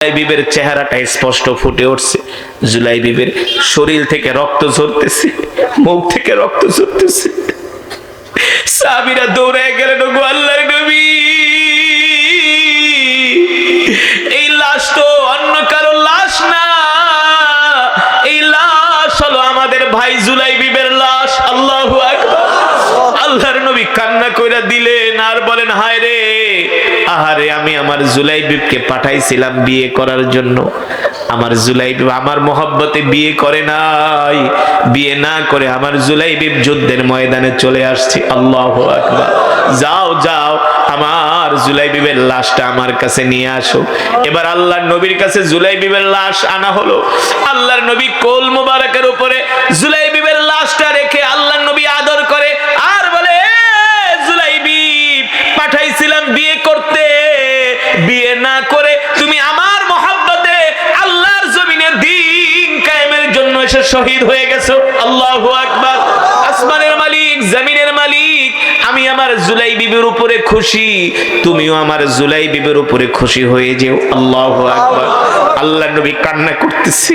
জুলাইবিবের চেহারাটা স্পষ্ট ফুটে উঠছে। জুলাইবিবের শরীর থেকে রক্ত ঝরতেছে, মুখ থেকে রক্ত ঝরতেছে। সাহাবীরা দৌড়ে গেলেন, ওগো আল্লাহর নবী, এই লাশ তো অন্য কারো লাশ না, এই লাশ হলো আমাদের ভাই জুলাইবিবের লাশ। আল্লাহু আকবার। আল্লাহর নবী কান্না কইরা দিলেন আর বলেন, হায় রে, আহারে, আমি আমার জুলাইবিবকে পাঠাইছিলাম বিয়ে করার জন্য, আমার জুলাইবিব আমার মহব্বতে বিয়ে করে নাই, বিয়ে না করে আমার জুলাইবিব যুদ্ধের ময়দানে চলে আসছে। আল্লাহু আকবার। যাও যাও, আমার জুলাইবিবের লাশটা আমার কাছে নিয়ে আসো। এবার আল্লাহর নবীর কাছে জুলাইবিবের লাশ আনা হলো। আল্লাহর নবী কোল মোবারকের উপরে জুলাইবিবের লাশটা রেখে আল্লাহর নবী আদর করে আর বলে, জুলাইবিব, পাঠাইছিলাম বিয়ে করতে, বিয়ে না করে তুমি আমার মহব্বতে আল্লাহর জমিনে দ্বীন কায়েমের জন্য এসে শহীদ হয়ে গেছো। আল্লাহু আকবার। আসমানের মালিক, জমিনের মালিক, আমি আমার জুলাইবিবের উপরে খুশি, তুমিও আমার জুলাইবিবের উপরে খুশি হয়ে যেও। আল্লাহু আকবার। আল্লাহর নবী কান্না করতেছে।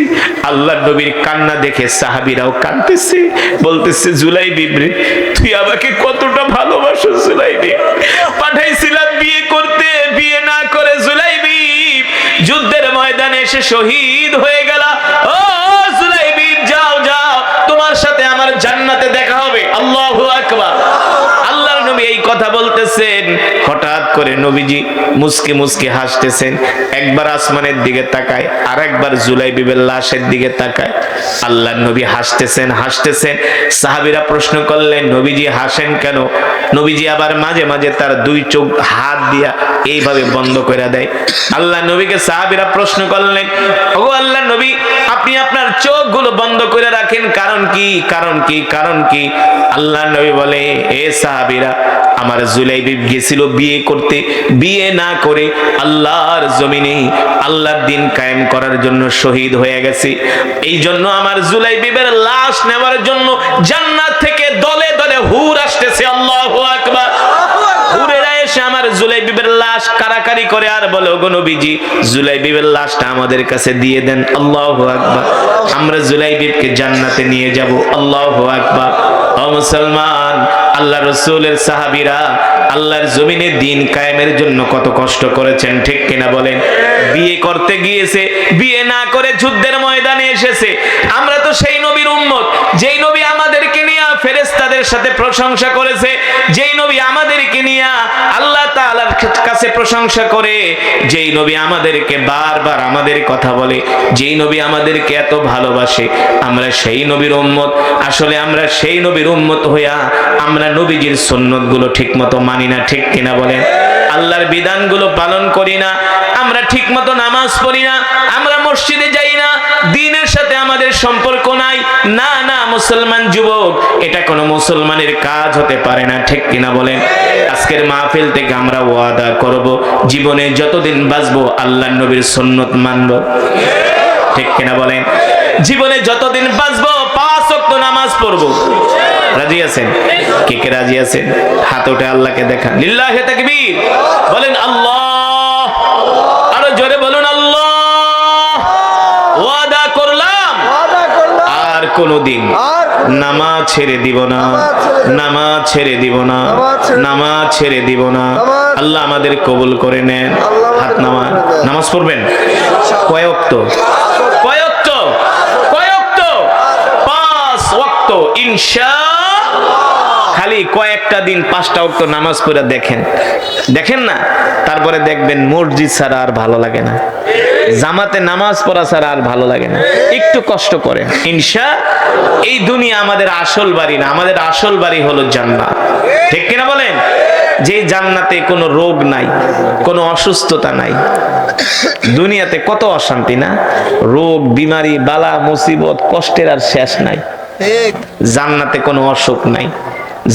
আল্লাহর নবীর কান্না দেখে সাহাবীরাও কাঁদতেছে, বলতেছে, জুলাইবিব রে, তুই আমাকে কতটা ভালোবাসো জুলাইবিব, পাঠাইছিলাম বিয়ে করতে, বিয়ে না করে জুলাইবিব যুদ্ধের ময়দানে এসে শহীদ হয়ে গেল। ও জুলাইবিব, যাও যাও, তোমার সাথে আমার জান্নাতে দেখা হবে। আল্লাহু আকবার। আল্লাহর নবী এই কথা বলতেছেন, হঠাৎ করে নবীজি মুস্কি মুস্কি হাসতেছেন। একবার আসমানের দিকে তাকায়, আর একবার জুলাইবিবের লাশের দিকে তাকায়। আল্লাহর নবী হাসতেছেন হাসতেছেন। সাহাবীরা প্রশ্ন করলেন, নবীজি হাসেন কেন? নবীজি আবার মাঝে মাঝে তার দুই চোখ হাত দিয়া এইভাবে বন্ধ করে দেয়। আল্লাহ নবীকে সাহাবীরা প্রশ্ন করলেন, ওগো আল্লাহর নবী, আপনি আপনার চোখগুলো বন্ধ করে রাখেন, কারণ কি? কারণ কি? কারণ কি? আল্লাহর নবী বলে, এ সাহাবীরা, আমার জুলাইবিব গেছিল বিয়ে করতে, বিয়ে না করে আল্লাহর জমিনে আল্লাহর দ্বীন কায়েম করার জন্য শহীদ হয়ে গেছে। এই জন্য আমার জুলাইবিবের লাশ নেওয়ার জন্য জান্নাত থেকে দলে দলে হুর আসতেছে। আল্লাহু আকবার। হুরেরা এসে আমার জুলাইবিবের লাশ কারাকারি করে আর বলে, ওগো নবীজি, জুলাইবিবের লাশটা আমাদের কাছে দিয়ে দেন। আল্লাহু আকবার। আমরা জুলাইবিবকে জান্নাতে নিয়ে যাব। আল্লাহু আকবার। ও মুসলমান, আল্লাহ রাসূলের সাহাবীরা আল্লাহর জমিনে দ্বীন কায়েমের জন্য কত কষ্ট করেছেন, ঠিক কিনা বলেন? বিয়ে করতে গিয়েছে, বিয়ে না করে যুদ্ধের ময়দানে এসেছে। আমরা তো সেই নবীর উম্মত, যেই নবী আমাদেরকে নিয়ে ফেরেশতাদের সাথে প্রশংসা করেছে, যেই নবী আমাদেরকে নিয়ে আল্লাহ তাআলার কাছে প্রশংসা করে, যেই নবী আমাদেরকে বারবার আমাদের কথা বলে, যেই নবী আমাদেরকে এত ভালোবাসে, আমরা সেই নবীর উম্মত। আসলে আমরা সেই নবীর উম্মত হইয়া আমরা নবীজির সুন্নতগুলো ঠিকমতো মানি না, ঠিক কিনা বলেন? আল্লাহর বিধানগুলো পালন করি না, আমরা ঠিকমতো নামাজ পড়ি না, আমরা মসজিদে যাই না, দ্বীনের সাথে আমাদের সম্পর্ক নাই। না না মুসলমান যুবক, এটা কোনো মুসলমানের কাজ হতে পারে না, ঠিক কিনা বলেন? আজকের মাহফিল থেকে আমরা ওয়াদা করব, জীবনে যতদিন বাঁচবো আল্লাহর নবীর সুন্নত মানব, ঠিক কিনা বলেন? জীবনে যতদিন বাঁচবো 5 ওয়াক্ত নামাজ পড়বো। রাজি আছেন? কে কে রাজি আছেন? হাত উঠে আল্লাহকে দেখা। লিল্লাহি তাকবীর। বলেন আল্লাহ। আরো জোরে বলুন আল্লাহ। ওয়াদা করলাম আর কোনদিন নামাজ ছেড়ে দিব না, নামাজ ছেড়ে দিব না, নামাজ ছেড়ে দিব না। আল্লাহ আমাদের কবুল করে নেন। হাত নামান। নামাজ পড়বেন কয় ওয়াক্ত? কয় ওয়াক্ত? কয় ওয়াক্ত? 5 ওয়াক্ত ইনশাআল্লাহ। খালি কয়েকটা দিন 5টা ওয়াক্ত নামাজ পড়ে দেখেন, দেখেন না, তারপরে দেখবেন মসজিদ ছাড়া আর ভালো লাগে না, জামাতে নামাজ পড়া ছাড়া আর ভালো লাগে না। একটু কষ্ট করেন, ইনশাআল্লাহ। এই দুনিয়া আমাদের আসল বাড়ি না, আমাদের আসল বাড়ি হলো জান্নাত, ঠিক কিনা বলেন? যে জান্নাতে কোনো রোগ নাই, কোনো অসুস্থতা নাই। দুনিয়াতে কত অশান্তি না, রোগ, বিমারি, বালা, মুসিবত, কষ্টের আর শেষ নাই। জান্নাতে কোনো অসুখ নাই,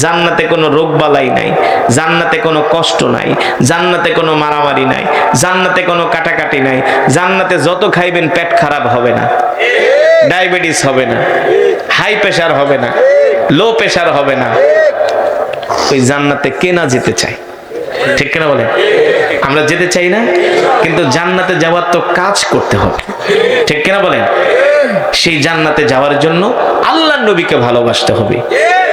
জান্নাতে কোনো রোগ বালাই নাই, জান্নাতে কোনো কষ্ট নাই, জান্নাতে কোনো মারামারি নাই, জান্নাতে কোনো কাটাকাটি নাই। জান্নাতে যত খাইবেন পেট খারাপ হবে না, ডায়াবেটিস হবে না, হাই প্রেসার হবে না, লো প্রেসার হবে না। ওই জান্নাতে কে না যেতে চায়, ঠিক কিনা বলেন? আমরা যেতে চাই না, কিন্তু জান্নাতে যাওয়ার তো কাজ করতে হবে, ঠিক কিনা বলেন? সেই জান্নাতে যাওয়ার জন্য আল্লাহর নবীকে ভালোবাসতে হবে।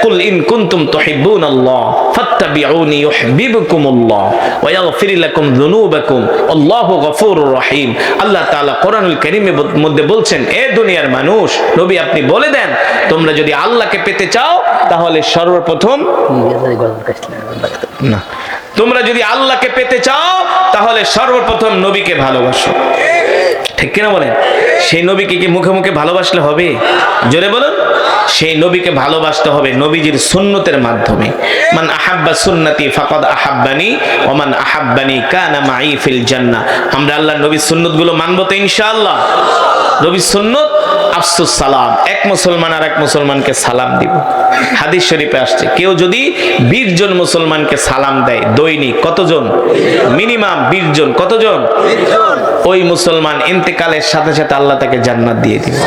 কুল ইন কুনতুম তুহিব্বুনাল্লাহ ফাত্তাবিউনি ইউহিব্বুকুমুল্লাহ ওয়া ইয়াগফির লাকুম যুনুবাকুম আল্লাহু গফুরুর রহিম। আল্লাহ তাআলা কোরআনুল কারীমের মধ্যে বলছেন, এ দুনিয়ার মানুষ, নবী আপনি বলে দেন, তোমরা যদি আল্লাহকে পেতে চাও তাহলে সর্বপ্রথম না, তোমরা যদি আল্লাহকে পেতে চাও তাহলে সর্বপ্রথম নবীকে ভালোবাসো, ঠিক কিনা বলেন? সেই নবীকে কি মুখে মুখে ভালোবাসলে হবে? জোরে বলুন। সেই নবীকে ভালোবাসতে হবে নবীজির সুন্নতের মাধ্যমে। মান আহাব্বা সুন্নতি ফাকাদ আহাব্বানি ওয়া মান আহাব্বানি কানা মাই ফিল জান্নাহ। আমরা আল্লাহর নবীর সুন্নতগুলো মানব তো ইনশাআল্লাহ। নবীর সুন্নত আফসুস সালাম, এক মুসলমান আর এক মুসলমানকে সালাম দিব। হাদিস শরীফে আসছে, কেউ যদি 20 জন মুসলমানকে সালাম দেয় দৈনিক, কতজন? মিনিমাম 20 জন। কতজন? ওই মুসলমান ইন্তেকালের সাথে সাথে আল্লাহ তাকে জান্নাত দিয়ে দিবে।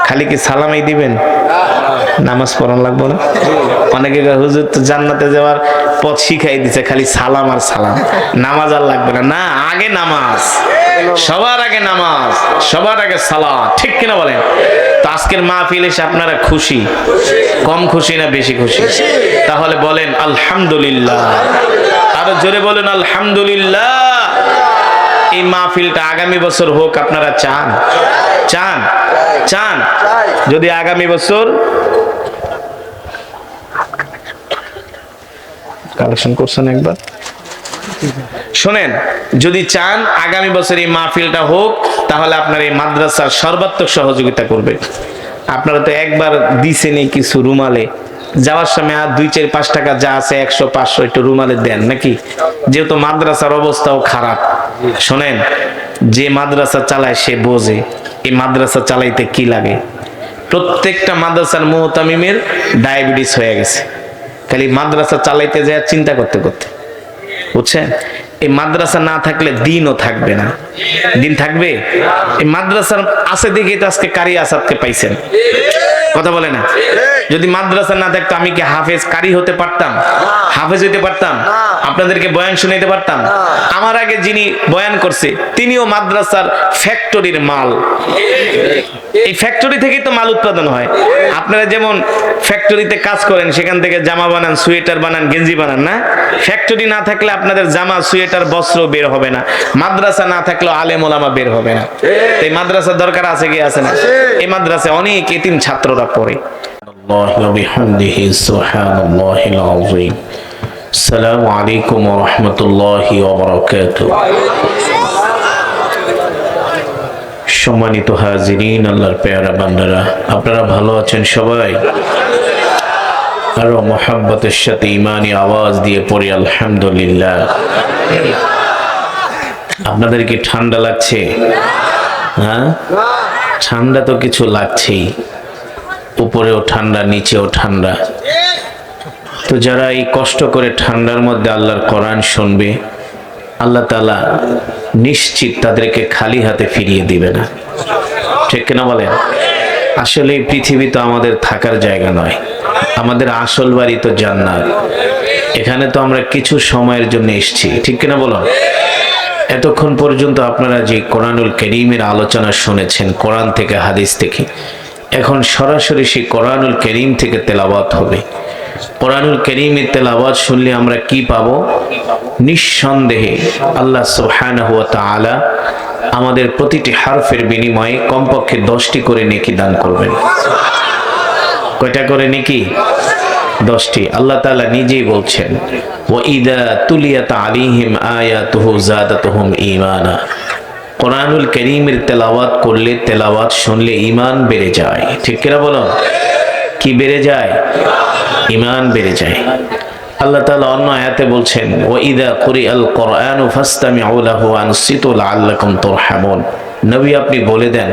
খালি কি সালামই দিবেন? নামাজ পড়ান লাগবে না? অনেকে হুজুর তো জান্নাতে যাওয়ার পথ শিখাই দিছে, খালি সালাম আর সালাম, নামাজ আর লাগবে না। না, আগে নামাজ, সবার আগে নামাজ, সবার আগে সালাত, ঠিক কিনা বলেন? তো আজকের মাহফিল এসে আপনারা খুশি? কম খুশি না বেশি খুশি? তাহলে বলেন আলহামদুলিল্লাহ। আরো জোরে বলেন আলহামদুলিল্লাহ। এই মাহফিলটা আগামী বছর হোক, আপনারা চান? চান? চান? যদি আগামী বছর কালেকশন করছেন একবার শোনেন, যদি চান আগামী বছর এই মাহফিলটা হোক, তাহলে আপনার এই মাদ্রাসার সর্বাত্মক সহযোগিতা করবে। আপনারা তো একবার দিছেনই কিছু রুমালে, যাওয়ার সময় আর 2, 4, 5 টাকা যা আছে 100, 500 একটু রুমালে দেন নাকি? যেহেতু মাদ্রাসার অবস্থাও খারাপ। শোনেন, যে মাদ্রাসা চালায় সে বোঝে এই মাদ্রাসা চালাইতে কি লাগে। প্রত্যেকটা মাদ্রাসার মুহতামিমের ডায়াবেটিস হয়ে গেছে, খালি মাদ্রাসা চালাইতে যায় চিন্তা করতে করতে, বুঝছেন? এই মাদ্রাসা না থাকলে দিনও থাকবে না। দিন থাকবে? এই মাদ্রাসার আছে দেখে তো আজকে কারি আসাদকে পাইছেন, কথা বলে না? যদি মাদ্রাসা না থাকতো আমি কি হাফেজ কারি হতে পারতাম? হাফেজ হইতে পারতাম? আপনাদেরকে বয়ান শুনাইতে পারতাম? আমার আগে যিনি বয়ান করছে তিনিও মাদ্রাসার ফ্যাক্টরির মাল। এই ফ্যাক্টরি থেকেই তো মাল উৎপাদন হয়। আপনারা যেমন ফ্যাক্টরিতে কাজ করেন, সেখান থেকে জামা বানান, সোয়েটার বানান, গেঞ্জি বানান না? ফ্যাক্টরি না থাকলে আপনাদের জামা, সোয়েটার, বস্ত্র বের হবে না। মাদ্রাসা না থাকলে আলেম ওলামা বের হবে না। এই মাদ্রাসার দরকার আছে কি আছে না? এই মাদ্রাসায় অনেক এতিম ছাত্ররা পড়ে। আল্লাহু ওয়া বিহামদিহি সুবহানাল্লাহিল আযীম। আসসালামু আলাইকুম ওয়া রাহমাতুল্লাহি ওয়া বারাকাতুহু। সম্মানিত হাজিরিন, আল্লাহর পেয়ারা বান্দারা, আপনারা ভালো আছেন সবাই? আরো মোহাব্বতের সাথে ইমানি আওয়াজ দিয়ে পড়ি আলহামদুলিল্লাহ। আপনাদের কি ঠান্ডা লাগছে? হ্যাঁ, ঠান্ডা তো কিছু লাগছেই, উপরেও ঠান্ডা, নিচেও ঠান্ডা। তো যারা এই কষ্ট করে ঠান্ডার মধ্যে আল্লাহর কোরআন শুনবে, আল্লাহ তাআলা নিশ্চিত তাদেরকে খালি হাতে ফিরিয়ে দিবে না, ঠিক কিনা বলেন? আসলে এই পৃথিবী তো আমাদের থাকার জায়গা নয়, আমাদের আসল বাড়ি তো জান্নাত। এখানে তো আমরা কিছু সময়ের জন্য এসেছি, ঠিক কিনা বলুন? এতক্ষণ পর্যন্ত আপনারা যে কোরআনুল কারীমের আলোচনা শুনেছেন, কোরআন থেকে হাদিস থেকে, এখন সরাসরি সেই কোরআনুল কারীম থেকে তেলাওয়াত হবে। কোরআনুল কারীমের তেলাওয়াত শুনলে আমরা কি পাবো? নিঃসন্দেহে আল্লাহ সুবহানাহু ওয়া তাআলা আমাদের প্রতিটি হারফের বিনিময়ে কমপক্ষে 10টি করে নেকি দান করবেন। কয়টা করে নেকি? 10টি। আল্লাহ তাআলা নিজেই বলছেন, ওয়া ইযা তুলিয়াত আলাইহিম আয়াতুহু যাদাতুহুম ঈমানা। কোরআনুল কারীমের তেলাওয়াত করলে, তেলাওয়াত শুনলে ঈমান বেড়ে যায়, ঠিক কিনা বলুন? কি বেড়ে যায়? ঈমান বেড়ে যায়। আল্লাহ তাআলা অন্য আয়াতে বলছেন, ওয়া ইযা কুরিআল কুরআনু ফাসতামিউ লাহু ওয়া আনসিতু লাআল্লাকুম তুরহামুন। নবী আপনি বলে দেন,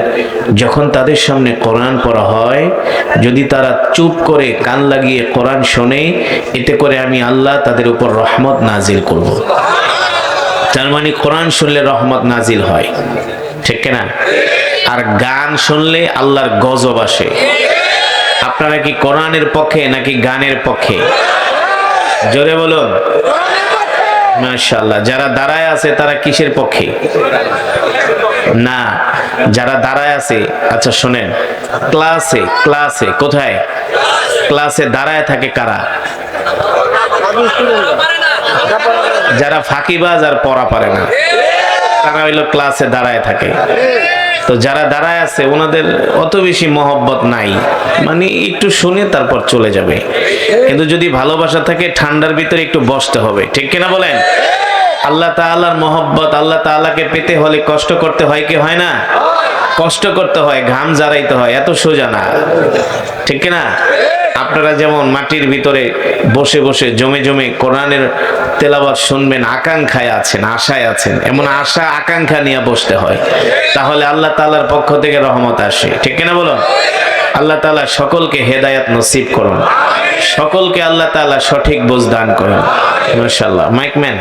যখন তাদের সামনে কোরআন পড়া হয়, যদি তারা চুপ করে কান লাগিয়ে কোরআন শোনে, এতে করে আমি আল্লাহ তাদের উপর রহমত নাজিল করব। তার মানে কোরআন শুনলে রহমত নাজিল হয়, ঠিক না? আর গান শুনলে আল্লাহর গজব আসে। আপনারা কি কোরআনের পক্ষে নাকি গানের পক্ষে? জোরে বলুন। মাশাআল্লাহ। যারা দাঁড়ায় আছে তারা কিসের পক্ষে? না, যারা দাঁড়ায় আছে, আচ্ছা শোনেন, ক্লাসে কোথায়? ক্লাসে দাঁড়ায় থাকে কারা? যারা ফাঁকিবাজ আর পড়া পারে না, তারা হইলো ক্লাসে দাঁড়ায় থাকে। তো যারা দাঁড়ায় আছে ওনাদের অত বেশি মহব্বত নাই, মানে একটু শুনে তারপর চলে যাবে। কিন্তু যদি ভালোবাসা থাকে ঠান্ডার ভিতরে একটু বসতে হবে, ঠিক কিনা বলেন? আল্লাহ তাআলার মহব্বত, আল্লাহ তাআলাকে পেতে হলে কষ্ট করতে হয় কি হয় না? কষ্ট করতে হয়, ঘাম ঝরাইতে হয়, এত সোজা না, ঠিক কিনা? আপনারা যেমন মাটির ভিতরে বসে বসে জমে জমে কোরআনের তেলাওয়াত শুনবেন, আকাঙ্ক্ষায় আছেন, আশায় আছেন, এমন আশা আকাঙ্ক্ষা নিয়ে বসতে হয়, তাহলে আল্লাহ তাআলার পক্ষ থেকে রহমত আসে, ঠিক কিনা বলুন? আল্লাহ তাআলা সকলকে হেদায়েত নসিব করুন, সকলকে আল্লাহ তাআলা সঠিক বুঝ দান করুন। মাশাআল্লাহ। মাইকম্যান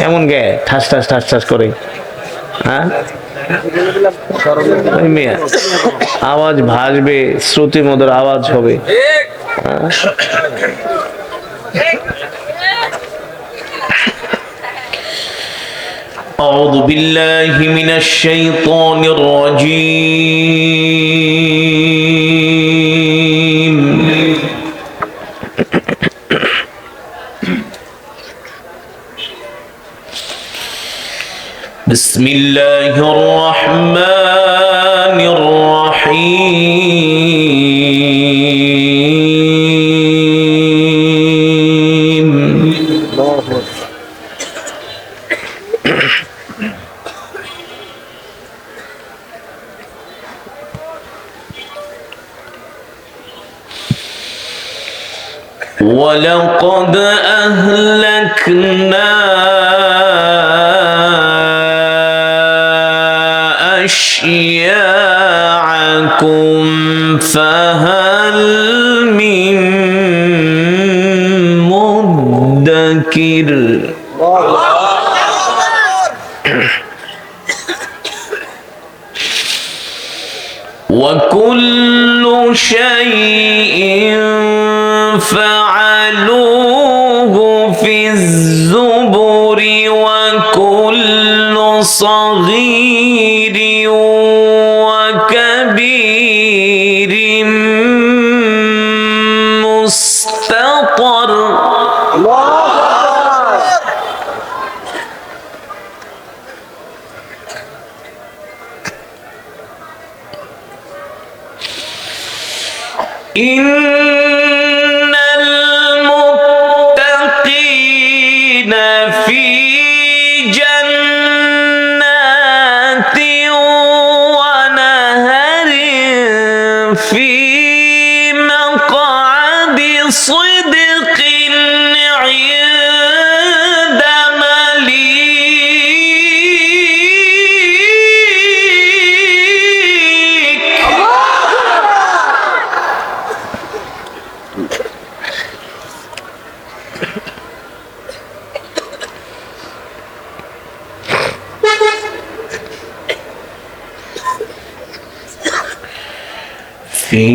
এমন গে ঠাস ঠাস ঠাস ঠাস করে, হ্যাঁ আওয়াজ ভাসবে, শ্রুতি মধুর আওয়াজ হবে। أعوذ بالله من الشيطان الرجيم. بسم الله الرحمن الرحيم. ولقد أهلكنا أشياعكم فهل من مدكر. وكل شيء فعلوه في الزبر وكل صغير وكبير مستطر. إن المتقين في جنات ونهر في مقعد صدق عند مليك. في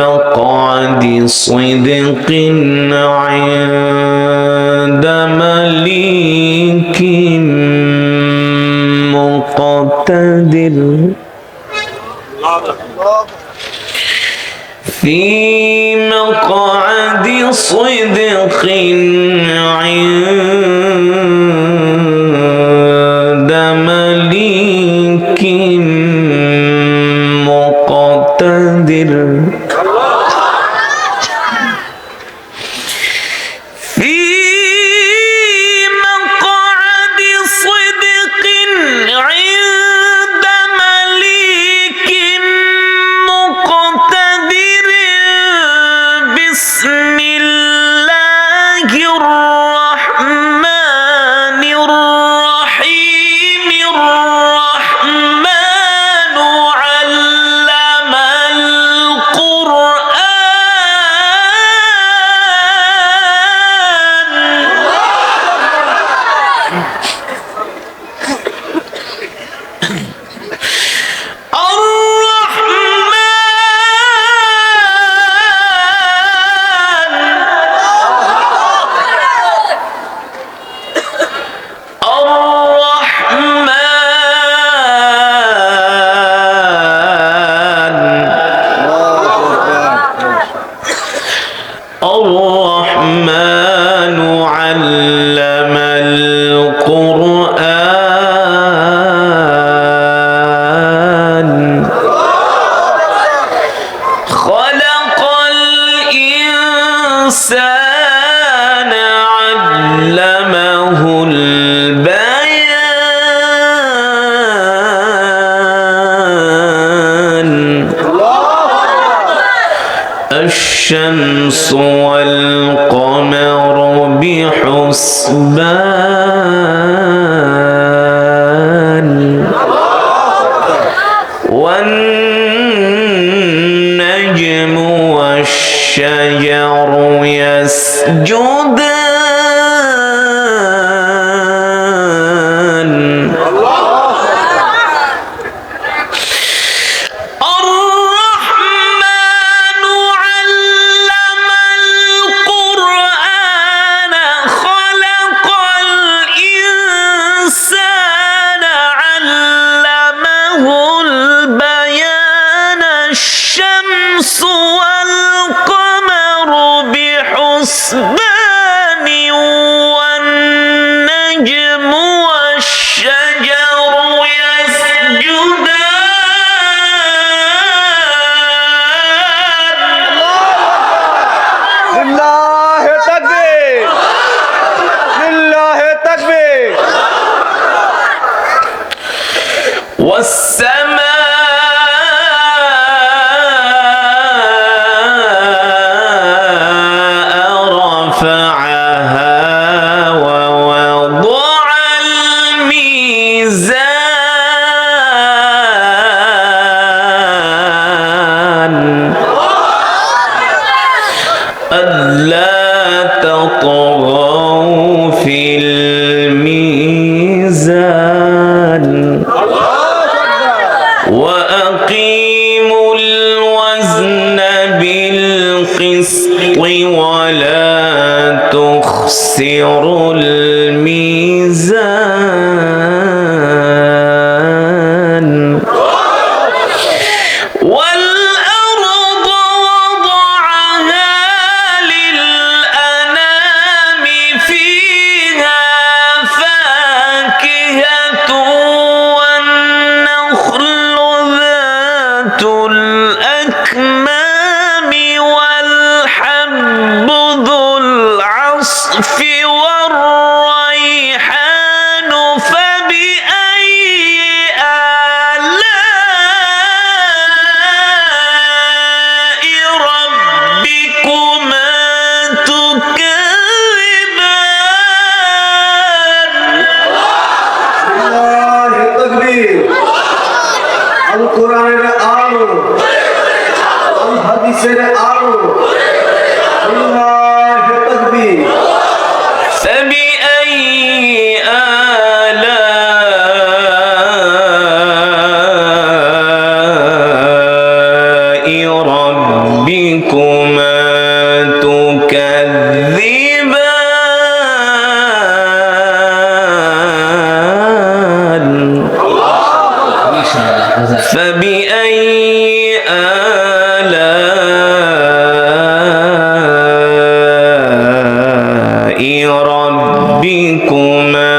مقعد صدق عند مليك مقتدر. في مقعد صدق عند مليك مقتدر. في مقعد صدق عند مليك مقتدر. بسم الله الرحمن الرحيم. الرحمن الشمس والقمر بحسبان والنجم والشجر يسجدان الرحمن علم القرآن خلق الإنسان علمه البيان الشمس والقمر بحسبان والنجم والشجر يسجدان لله تكبير لله تكبير والسماء رفعها ووضع الميزان ألا تطغوا في الميزان وأقيموا الوزن بالقسط ولا تخسروا الميزان والأرض وضعها للأنام فيها فاكهة والنخل ذات الأكمام والحب ذو العصف والريحان فبأي آلاء ربكما تكذبان لله تكبير القرآن آلو الحديث آلو لله تكبير فبأي آلاء ربكما تكذبان فبأي آلاء ربكما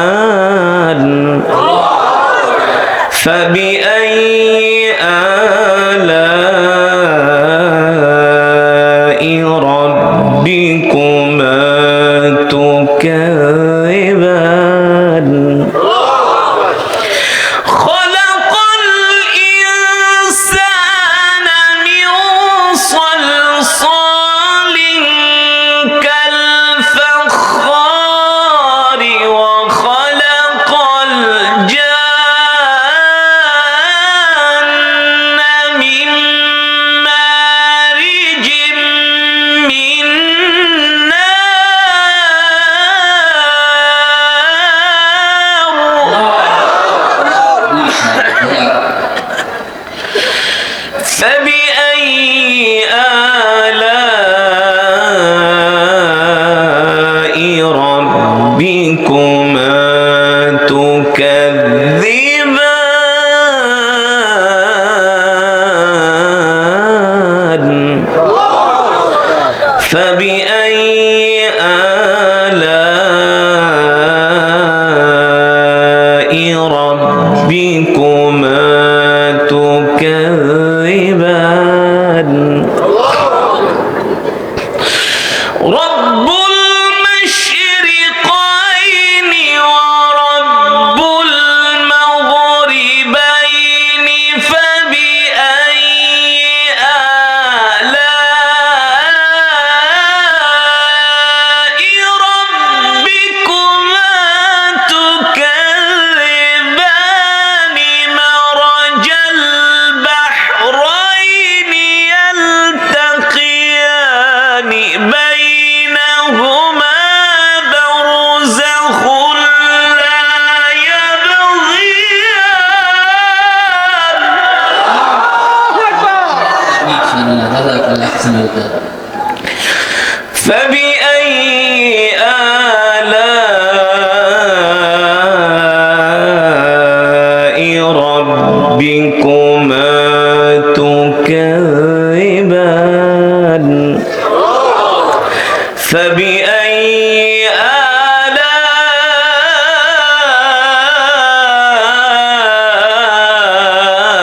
تكذبان فبأي آلاء ربكما تكذبان خلق الإنسان من صلصال كالفخار وخلق الجان من مارج من فبأي آلاء ربكما تكذبان فبأي آلاء ربكما تكذبان رب المشرقين ورب المغربين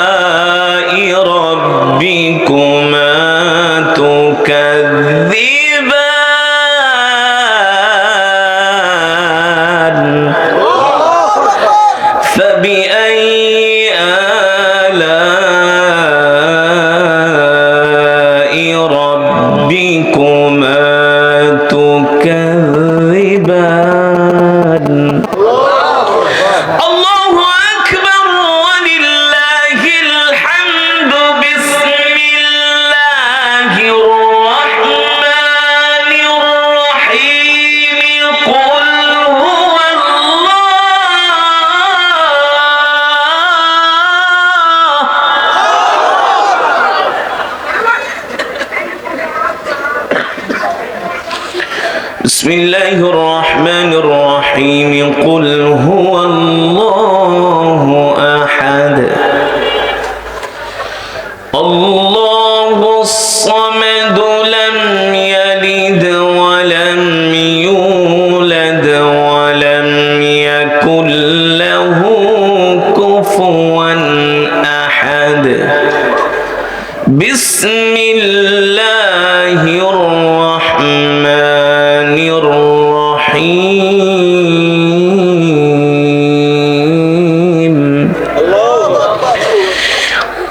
آلاء ربكما تكذبان فبأي آلاء ربكما تكذبان الله أكبر ولله الحمد بسم الله الرحمن الرحيم قل هو بسم الله الرحمن الرحيم قل هو الله أحد الله الصمد لم يلد ولم يولد ولم يكن له كفوا أحد بسم الله الرحمن الرحيم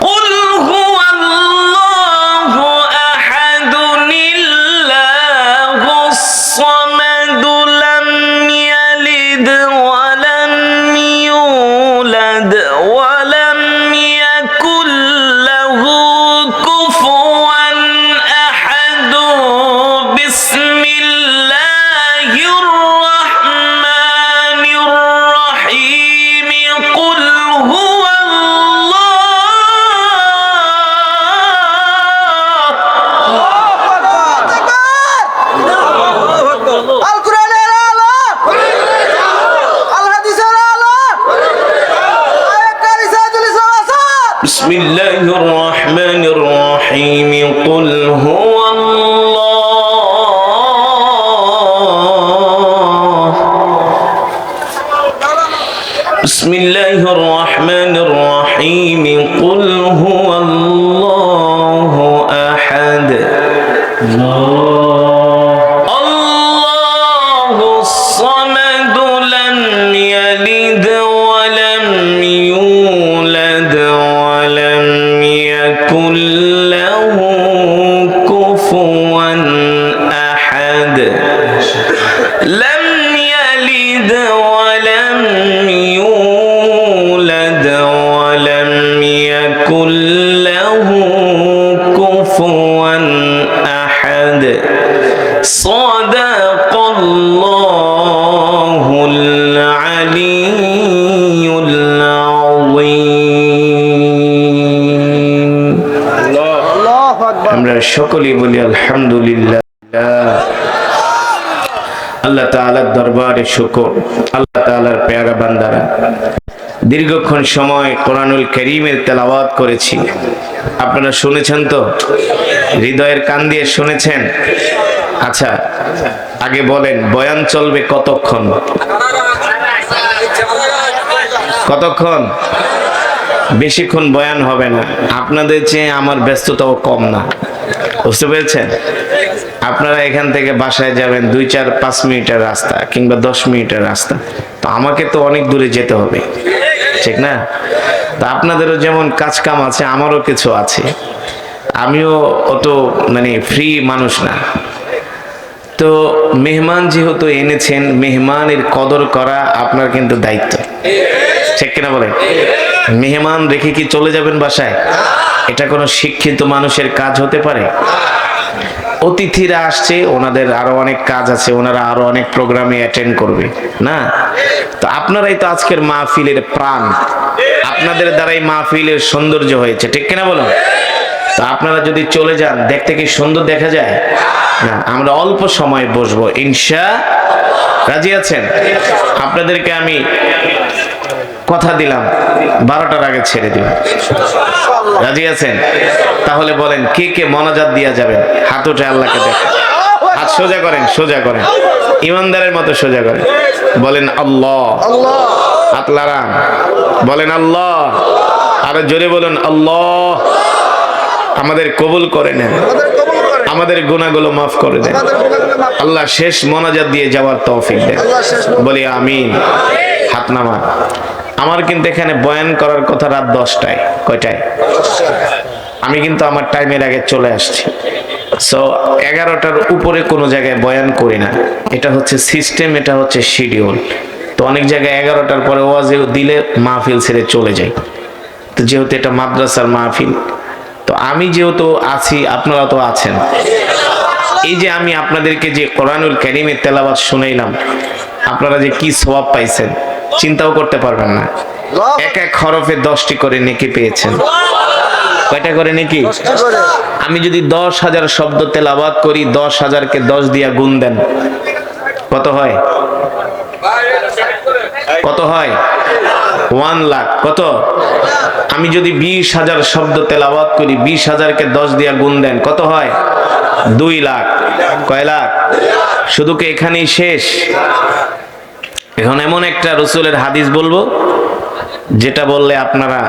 قل هو الله أحد الله الصمد لم يلد ولم يولد ولم يكن له كفوا أحد بسم الله الرحمن الرحيم قل هو بسم الله الرحمن الرحيم قل هو الله بسم الله الرحمن الرحيم قل هو الله أحد الله الصمد لم يلد ولم يولد ولم يكن له كفوا أحد لم يلد ولم يولد ولم يكن له كفوا أحد صدق الله العلي العظيم আমরা সকলেই বলি আলহামদুলিল্লাহ আল্লাহ তাআলার দরবারে শুকর আল্লাহ তাআলার পেয়ারা বান্দারা দীর্ঘক্ষণ সময় কোরআনুল কারীমের তেলাওয়াত করেছি আপনারা শুনেছেন তো হৃদয়ের কান দিয়ে শুনেছেন আচ্ছা আগে বলেন বয়ান চলবে কতক্ষণ কতক্ষণ বেশিক্ষণ বয়ান হবে না আপনাদের চেয়ে আমার ব্যস্ততাও কম না বুঝতে পেরেছেন আপনারা এখান থেকে বাসায় যাবেন 2-4-5 মিনিটের রাস্তা কিংবা 10 মিনিটের রাস্তা তো আমাকে তো অনেক দূরে যেতে হবে ঠিক না তো আপনাদেরও যেমন কাজ কাম আছে আমারও কিছু আছে আমিও অত মানে ফ্রি মানুষ না তো মেহমান যেহেতু এনেছেন মেহমানের কদর করা আপনার কিন্তু দায়িত্ব ঠিক কিনা বলেন মেহমান রেখে কি চলে যাবেন বাসায় এটা কোনো শিক্ষিত মানুষের কাজ হতে পারে অতিথিরা আসছে ওনাদের আরো অনেক কাজ আছে ওনারা আরো অনেক প্রোগ্রামে অ্যাটেন্ড করবে না তো আপনারাই তো আজকের মাহফিলের প্রাণ আপনাদের দ্বারাই মাহফিলের সৌন্দর্য হয়েছে ঠিক কিনা বলুন তো আপনারা যদি চলে যান দেখতে কি সুন্দর দেখা যায় না আমরা অল্প সময় বসবো ইনশাআল্লাহ রাজি আছেন আপনাদেরকে আমি কথা দিলাম 12টার আগে ছেড়ে দিব রাজি আছেন তাহলে বলেন কে কে মোনাজাত দিয়া যাবেন হাত উঠে আল্লাহকে দেখেন হাত সোজা করেন, সোজা করেন, ইমানদারের মতো সোজা করেন। বলেন আল্লাহ। হাত লাড়ান, বলেন আল্লাহ। আরো জোরে বলুন আল্লাহ। আমাদের কবুল করে নেন, আমাদের গুনাহগুলো মাফ করে দেন। আল্লাহ শেষ মোনাজাত দিয়ে যাওয়ার তৌফিক দেন, বলি আমিন। হাত নামা। আমার কিন্তু এখানে বয়ান করার কথা রাত 10টায়। কয়টায়? আমি কিন্তু আমার টাইমের আগে চলে আসছি। সো 11টার উপরে কোনো জায়গায় বয়ান করি না। এটা হচ্ছে সিস্টেম, এটা হচ্ছে শিডিউল। তো অনেক জায়গায় 11টার পরে ওয়াজে দিলে মাহফিল ছেড়ে চলে যায়। তো যেহেতু এটা মাদ্রাসার মাহফিল, তো আমি যেহেতু আছি, আপনারা তো আছেন। এই যে আমি আপনাদেরকে যে কোরআনুল কারীমের তেলাওয়াত শুনাইলাম, আপনারা যে কি সওয়াব পাইছেন চিন্তাও করতে পারবেন না। এক এক হরফে 10টি করে নেকি পেয়েছেন। কয়টা করে নেকি? আমি যদি 10,000 শব্দ তেলাওয়াত করি, 10,000কে 10 দিয়া গুণ দেন, কত হয়? কত হয়? 1 লাখ। কত? আমি যদি 20,000 শব্দ তেলাওয়াত করি, 20,000কে 10 দিয়া গুণ দেন, কত হয়? 2 লাখ। কয় লাখ? শুধু কি এখানেই শেষ? এখন এমন একটা রাসূলের হাদিস বলবো, যেটা বললে আপনারা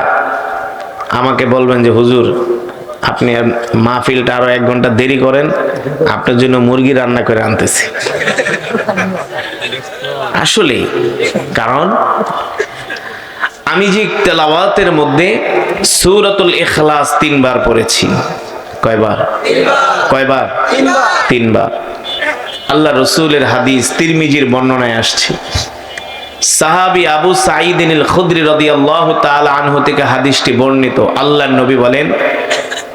আমাকে বলবেন যে হুজুর আপনি মাহফিলটা আরো 1 ঘন্টা দেরি করেন, আপনার জন্য মুরগি রান্না করে আনতেছি। আসলে কারণ আমি যে তেলাওয়াতের মধ্যে সূরাতুল ইখলাস 3 বার পড়েছি। কয়বার? কয়বার? 3 বার। আল্লাহ রাসূলের হাদিস তিরমিজির বর্ণনায় আসছে। সাহাবী আবু সাঈদ আল খুদরি রাদিয়াল্লাহু তাআলা আনহু থেকে হাদিসটি বর্ণিত। আল্লাহর নবী বলেন,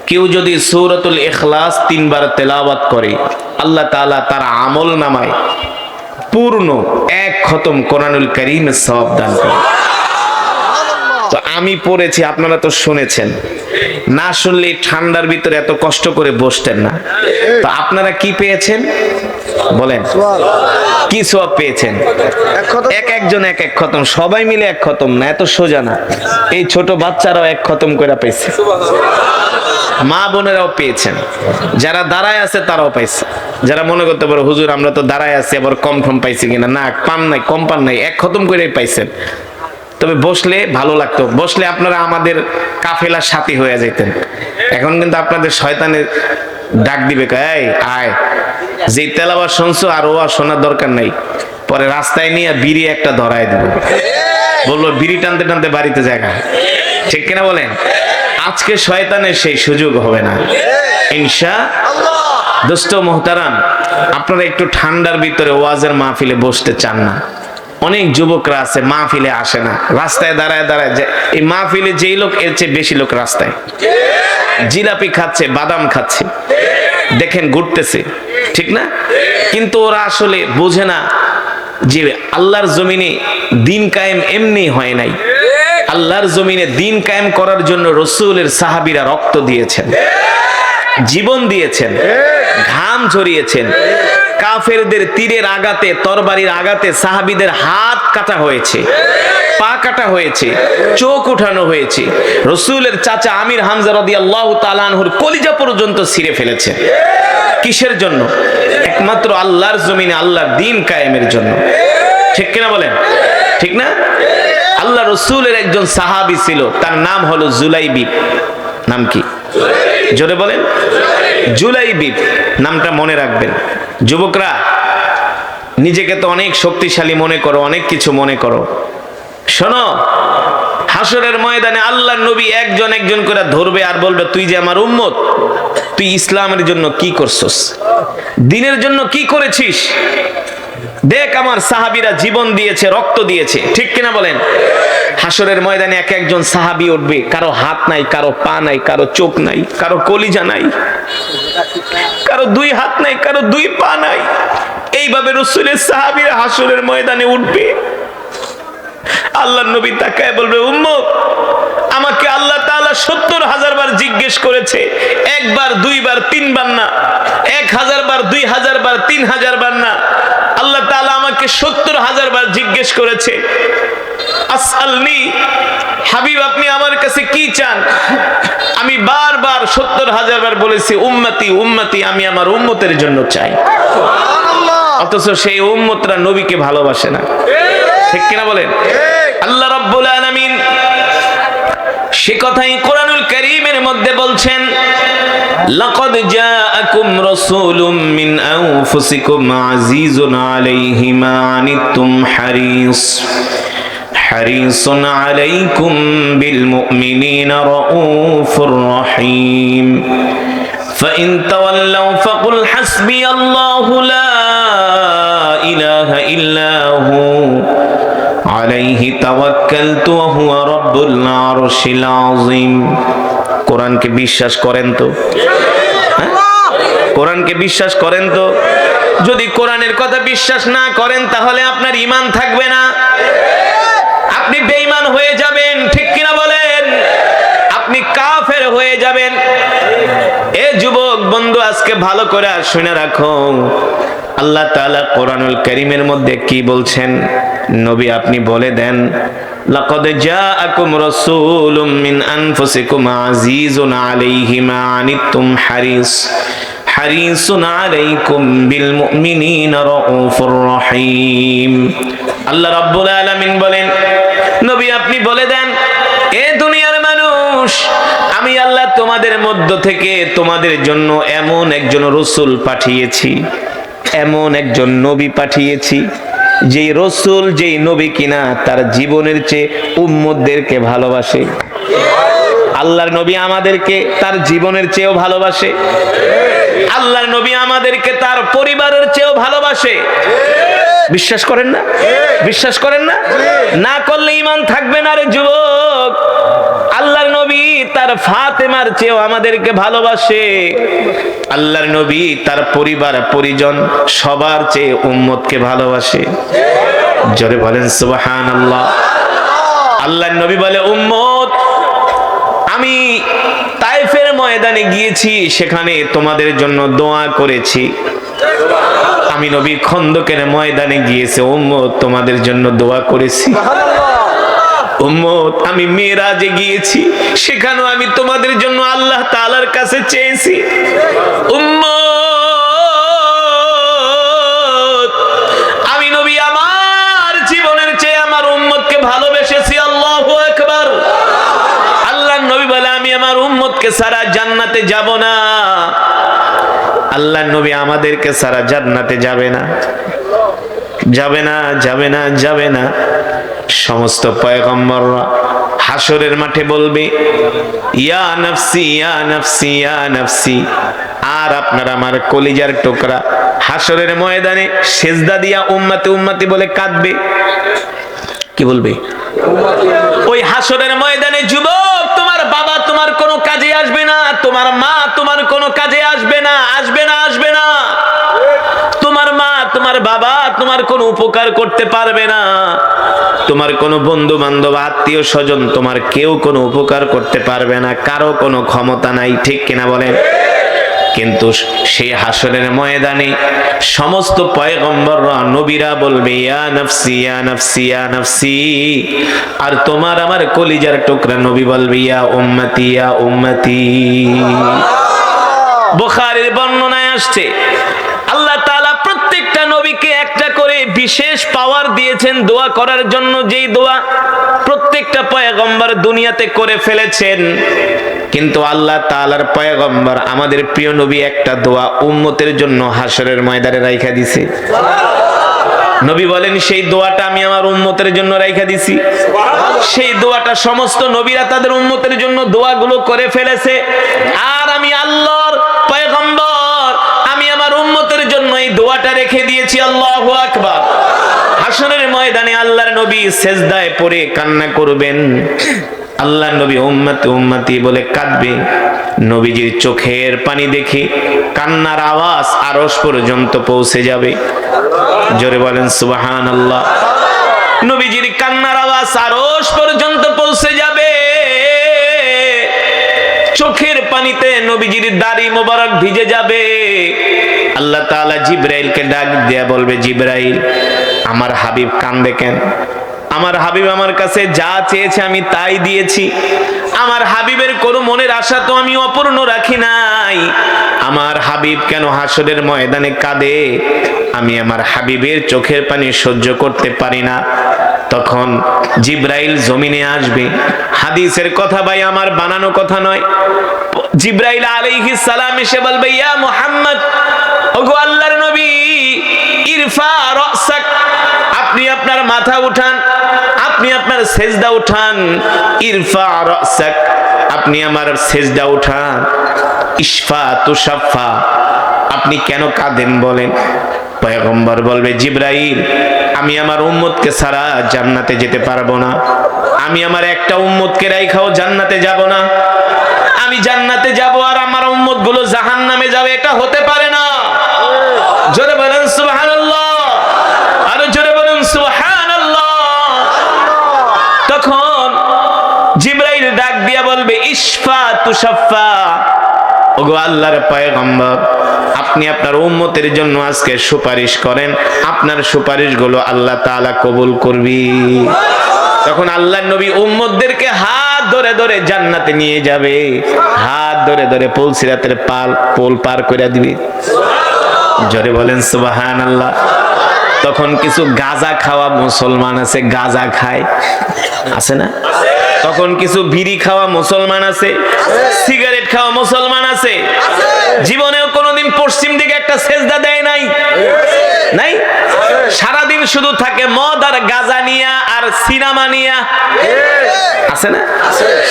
কেউ যদি সূরাতুল ইখলাস 3 বার তেলাওয়াত করে, আল্লাহ তাআলা তার আমল নামায় পূর্ণ 1 খতম কোরআনুল কারীমের সওয়াব দান করেন। তো আমি পড়েছি, আপনারা তো শুনেছেন। না শুনলে ঠান্ডার ভিতরে এত কষ্ট করে বসতেন না। তো আপনারা কি পেয়েছেন বলেন? কি সওয়াব পেয়েছেন? একজন এক এক খতম, সবাই মিলে 1 খতম না, এত সোজা না। এই ছোট বাচ্চারাও 1 খতম করে পেয়েছে, মা বোনেরাও পেয়েছেন, যারা দাঁড়ায় আছে তারাও পাইছে। যারা মনে করতে পারো হুজুর আমরা তো দাঁড়ায় আছি, আবার কম পাইছি কিনা, না, পান নাই, কম পান নাই, 1 খতম করে পাইছেন। তবে বসলে ভালো লাগতো, বসলে আপনারা আমাদের কাফেলার সাথী হয়ে যেতেন। এখন কিন্তু আপনাদের শয়তানের ডাক দিবে, এই আয়, যে তেলাওয়াত শুনছো আর ও আর শোনার দরকার নাই। পরে রাস্তায় নিয়ে বিড়ি একটা ধরায় দিব, বললো বিড়ি টানতে টানতে বাড়িতে জায়গা। ঠিক কিনা বলেন? আজকে শয়তানের সেই সুযোগ হবে না ইনশাআল্লাহ। দোস্ত মোহতারাম, আপনারা একটু ঠান্ডার ভিতরে ওয়াজের মাহফিলে বসতে চান না। অনেক যুবকরা আছে মাহফিলে আসে না, রাস্তায় দাঁড়ায় দাঁড়ায় যায়। এই মাহফিলে যেই লোক, এর চেয়ে বেশি লোক রাস্তায় জিলাপি খাচ্ছে, বাদাম খাচ্ছে, দেখেন ঘুরতেছে, ঠিক না? কিন্তু ওরা আসলে বোঝে না যে আল্লাহর জমিনে দিন কায়েম এমনি হয় নাই। আল্লাহর জমিনে দিন কায়েম করার জন্য রাসূলের সাহাবীরা রক্ত দিয়েছেন, জীবন দিয়েছেন, ঘাম ঝরিয়েছেন। কাফেরদের তীরের আঘাতে, তরবারির আঘাতে সাহাবীদের হাত কাটা হয়েছে, পা কাটা হয়েছে, চোখ উঠানো হয়েছে। রাসূলের চাচা আমির হামজা রাদিয়াল্লাহু তাআলা আনহুর কলিজা পর্যন্ত ছিঁড়ে ফেলেছে। কিসের জন্য? একমাত্র আল্লাহর জমিনে আল্লাহর দ্বীন কায়েমের জন্য। ঠিক কিনা বলেন? ঠিক না? আল্লাহ রাসূলের একজন সাহাবী ছিল, তার নাম হলো জুলাইবিব। নাম কি? জোরে বলেন। জুলাইবিব নামটা মনে রাখবেন। যুবকরা, নিজেকে তো অনেক শক্তিশালী মনে করো, অনেক কিছু মনে করো। শোনো, হাসরের ময়দানে আল্লাহর নবী একজন একজন করে ধরবে আর বলবে, তুই যে আমার উম্মত, তুই ইসলামের জন্য কি করছস, দ্বীনের জন্য কি করেছিস? দেখ আমার সাহাবীরা জীবন দিয়েছে, রক্ত দিয়েছে। ঠিক কিনা বলেন? হাসরের ময়দানে এক একজন সাহাবী উঠবে, কারো হাত নাই, কারো পা নাই, কারো চোখ নাই, কারো কলিজা নাই, কারো 2 হাত নাই, কারো 2 পা নাই। এইভাবে রাসূলের সাহাবীরা হাসরের ময়দানে উঠবে। আল্লাহর নবী তাকায় বলবে, উম্মত, আমাকে আল্লাহ তাআলা 70,000 বার জিজ্ঞেস করেছে, 1 বার 2 বার 3 বার না, 1000 বার 2000 বার 3000 বার না। আল্লাহ তাআলা আমাকে 70,000 বার জিজ্ঞেস করেছে, ফাসআলনি, হাবিব আপনি আমার কাছে কি চান? আমি বারবার 70,000 বার বলেছি উম্মতি উম্মতি, আমি আমার উম্মতের জন্য চাই। অথচ সেই উম্মতরা নবীকে ভালোবাসে না, ঠিক কিনা বলেন? আল্লাহ রাব্বুল আলামিন সে কথাই কোরআনুল কারীমের মধ্যে বলছেন, লাকাদ জাআকুম রাসূলুম মিন আনফুসিকুম আজিজুন আলাইহি মা আনিতুম হারিসুন আলাইকুম বিল মুমিনিনা রাউফুর রহিম فإن تولوا فقل حسبي الله لا إله إلا هو عليه توكلت وهو رب العرش العظيم। কোরআনকে বিশ্বাস করেন তো? কোরআনকে বিশ্বাস করেন তো? যদি কোরআনের কথা বিশ্বাস না করেন তাহলে আপনার ঈমান থাকবে না, আপনি বেঈমান হয়ে যাবেন, ঠিক কিনা বলেন? আপনি কাফের হয়ে যাবেন। এ যুবক বন্ধু, আজকে ভালো করে শুনে রাখো, আল্লাহ তাআলা কোরআনুল কারীমের মধ্যে কি বলছেন? নবী আপনি বলে দেন, লাকাদ জাআকুম রাসূলুম মিন আনফুসিকুম আজিজুন আলাইহি মা আনিতুম হারিসুন আলাইকুম বিল মুমিনিনা রাউফুর রহিম। আল্লাহ রাব্বুল আলামিন বলেন, নবী আপনি বলে দেন, এ দুনিয়ার মানুষ, আমি আল্লাহ তোমাদের মধ্য থেকে তোমাদের জন্য এমন একজন রাসূল পাঠিয়েছি, এমন একজন নবী পাঠিয়েছি, যেই রাসূল যেই নবী কিনা তার জীবনের চেয়ে উম্মতদেরকে ভালোবাসে। আল্লাহর নবী আমাদেরকে তার জীবনের চেয়েও ভালোবাসে, আল্লাহর নবী আমাদেরকে তার পরিবারের চেয়েও ভালোবাসে। বিশ্বাস করেন না? বিশ্বাস করেন না? না করলে ঈমান থাকবে না রে যুবক। আল্লাহর নবী তার ফাতেমার চেয়েও আমাদেরকে ভালোবাসে, আল্লাহর নবী তার পরিবার পরিজন সবার চেয়ে উম্মতকে ভালোবাসে। জোরে বলেন সুবহানাল্লাহ। আল্লাহর নবী বলে, উম্মত আমি তায়েফের ময়দানে গিয়েছি, সেখানে তোমাদের জন্য দোয়া করেছি। আমি নবী খন্দকের ময়দানে গিয়েছি, উম্মত তোমাদের জন্য দোয়া করেছি। উম্মত আমি মিরাজে গিয়েছি, সেখানেও আমি তোমাদের জন্য আল্লাহ তাআলার কাছে চেয়েছি। উম্মত আমি নবী আমার জীবনের চেয়ে আমার উম্মতকে ভালোবেসেছি। আল্লাহু আকবার। আল্লাহর নবী বলে, আমি আমার উম্মতকে ছাড়া জান্নাতে যাব না। আল্লাহর নবী আমাদেরকে ছাড়া জান্নাতে যাবে না, যাবে না, যাবে না, যাবে না। সমস্ত পয়গম্বররা হাসরের মাঠে বলবে, ইয়া নাফসি ইয়া নাফসি ইয়া নাফসি। আর আপনার আমার কলিজার টুকরা হাসরের ময়দানে সেজদা দিয়া উম্মতি উম্মতি বলে কাঁদবে। কি বলবে? ওই হাসরের ময়দানে যুবক, তোমার বাবা তোমার কোনো কাজে আসবে না, তোমার মা তোমার কোনো কাজে আসবে না, আসবে না, আসবে না। তোমার মা তোমার বাবা তোমার কোনো উপকার করতে পারবে না, তোমার কোনো বন্ধু বান্ধব আত্মীয় স্বজন তোমার কেউ কোনো উপকার করতে পারবে না, কারো কোনো ক্ষমতা নাই, ঠিক কিনা বলেন? কিন্তু সেই হাসরের ময়দানে সমস্ত পয়গম্বররা নবীরা বলবে, ইয়া নাফসি ইয়া নাফসি ইয়া নাফসি। আর তোমার আমার কলিজার টুকরা নবী বলবে, ইয়া উম্মতি ইয়া উম্মতি। বুখারীর বর্ণনায় আসছে, আল্লাহ তাআলা প্রত্যেকটা নবীকে একটা করে বিশেষ পাওয়ার দিয়েছেন দোয়া করার জন্য, যেই দোয়া প্রত্যেকটা পয়গম্বর দুনিয়াতে করে ফেলেছেন। কিন্তু আল্লাহ তাআলার পয়গম্বর আমাদের প্রিয় নবী একটা দোয়া উম্মতের জন্য হাসরের ময়দানে রাইখা দিয়েছে। নবী বলেন, সেই দোয়াটা আমি আমার উম্মতের জন্য রাইখা দিছি। সেই দোয়াটা সমস্ত নবীরা তাদের উম্মতের জন্য দোয়াগুলো করে ফেলেছে, আর আমি আল্লাহর পয়গম্বর আমি আমার উম্মতের জন্য এই দোয়াটা রেখে দিয়েছি। আল্লাহু আকবার। হাসরের ময়দানে আল্লাহর নবী সেজদায় পড়ে কান্না করবেন, আল্লাহর নবী উম্মতি উম্মতি বলে কাঁদবে। নবীজির চোখের পানি দেখে কান্নার আওয়াজ আরশ পর্যন্ত পৌঁছে যাবে। জোরে বলেন সুবহানাল্লাহ। নবীজির কান্নার আওয়াজ আরশ পর্যন্ত পৌঁছে যাবে। চোখের পানিতে নবীজির দাড়ি মোবারক ভিজে যাবে। আল্লাহ তাআলা জিবরাইলকে ডাক দিয়া বলবে, জিবরাইল আমার হাবিব কান্দে কেন? আমার হাবিব আমার কাছে যা চেয়েছে আমি তাই দিয়েছি। আমার হাবিবের কোনো মনের আশা তো আমি অপূর্ণ রাখি নাই। আমার হাবিব কেন হাসরের ময়দানে কাঁদে, আমি আমার হাবিবের চোখের পানি সহ্য করতে পারি না। তখন জিব্রাইল জমিনে আসবে। হাদিসের কথা ভাই, আমার বানানো কথা নয়। জিব্রাইল আলাইহিস সালাম এসে বলবে, ইয়া মুহাম্মদ, ওগো আল্লাহর নবী, ইরফা রাসাক, আপনি আপনার মাথা উঠান, আপনি আপনার সেজদা উঠান। ইরফা রাসাক, আপনি আমার সেজদা উঠান। ইশফা তুশাফা, আপনি কেন কাঁদেন বলেন? পয়গম্বর বলবে, জিব্রাইল, আমি আমার উম্মতকে ছাড়া জান্নাতে যেতে পারবো না। আমি আমার একটা উম্মতকে রাইখাও জান্নাতে যাব না। আমি জান্নাতে যাব আর আমার উম্মত গুলো জাহান্নামে যাবে, এটা হতে পারে না। জোরে বলেন সুবহানাল্লাহ, আরো জোরে বলেন সুবহানাল্লাহ। তখন জিব্রাইল ডাক দিয়া বলবে, ইশফা তুশাফা, ওগো আল্লাহর পয়গম্বর, আপনি আপনার উম্মতের জন্য আজকে সুপারিশ করেন, আপনার সুপারিশগুলো আল্লাহ তাআলা কবুল করবি। তখন আল্লাহর নবী উম্মতদেরকে হাত ধরে ধরে জান্নাতে নিয়ে যাবে, হাত ধরে ধরে পুলসিরাতের পোল পার করে দিবে। জোরে বলেন সুবহানাল্লাহ। তখন কিছু গাঁজা খাওয়া মুসলমান আছে, গাঁজা খায়, আছে না? তখন কিছু বিড়ি খাওয়া মুসলমান আছে, সিগারেট খাওয়া মুসলমান আছে। জীবনেও কোনোদিন পশ্চিম দিকে একটা সেজদা দেয় নাই, নাই? সারাদিন শুধু থাকে মদ আর গাঁজা নিয়া আর সিনেমা নিয়া, আছে না?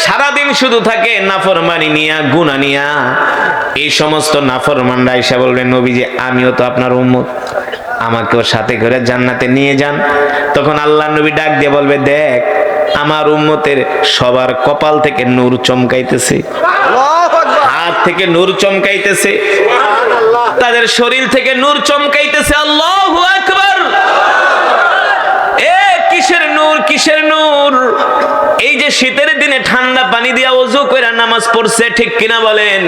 সারাদিন শুধু থাকে নাফরমানি নিয়া, গুনাহ নিয়া। এই সমস্ত নাফরমানরা এসে বলবেন, নবীজি আমিও তো আপনার উম্মত, আমাকেও সাথে করে জান্নাতে নিয়ে যান। তখন আল্লাহর নবী ডাক দিয়ে বলবে, দেখ আমার উম্মতের সবার কপাল থেকে নূর চমকাইতেছে, হাত থেকে নূর চমকাইতেছে, তাদের শরীর থেকে নূর চমকাইতেছে। আল্লাহু আকবার। এ কিসের নূর, কিসের নূর? এই যে শীতের দিনে ঠান্ডা পানি দিয়া ওযু করে নামাজ পড়ছে, ঠিক কিনা বলেন?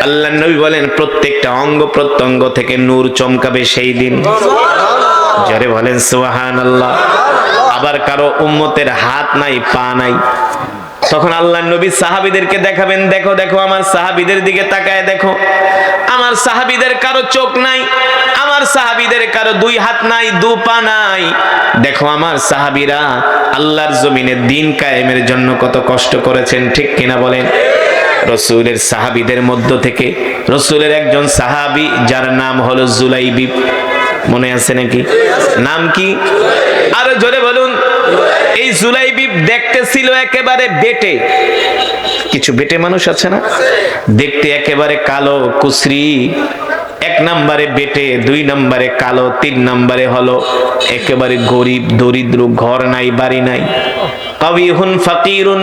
আল্লাহর নবী বলেন, প্রত্যেকটা অঙ্গ প্রত্যঙ্গ থেকে নূর চমকাবে সেই দিন। জোরে বলেন সুবহানাল্লাহ। আবার কারো উম্মতের হাত নাই, পা নাই, তখন আল্লাহর নবী সাহাবীদেরকে দেখাবেন, দেখো দেখো আমার সাহাবীদের দিকে তাকায় দেখো, আমার সাহাবীদের কারো চোখ নাই, আমার সাহাবীদের কারো দুই হাত নাই, দু পা নাই। দেখো আমার সাহাবীরা আল্লাহর জমিনে দ্বীন কায়েমের জন্য কত কষ্ট করেছেন, ঠিক কিনা বলেন? রাসূলের সাহাবীদের মধ্য থেকে রাসূলের একজন সাহাবী যার নাম হলো জুলাইবিব, মনে আছে নাকি? নাম কি? আরো জোরে বলুন। এই জুলাইবিব দেখতে ছিল একেবারে বেটে, কিছু বেটে মানুষ আছে না, দেখতে একেবারে কালো কুসরি। এক নম্বরে বেটে, দুই নম্বরে কালো, তিন নম্বরে হলো একেবারে গরিব দরিদ্র, ঘর নাই বাড়ি নাই। কাবিহুন ফাকিরুন,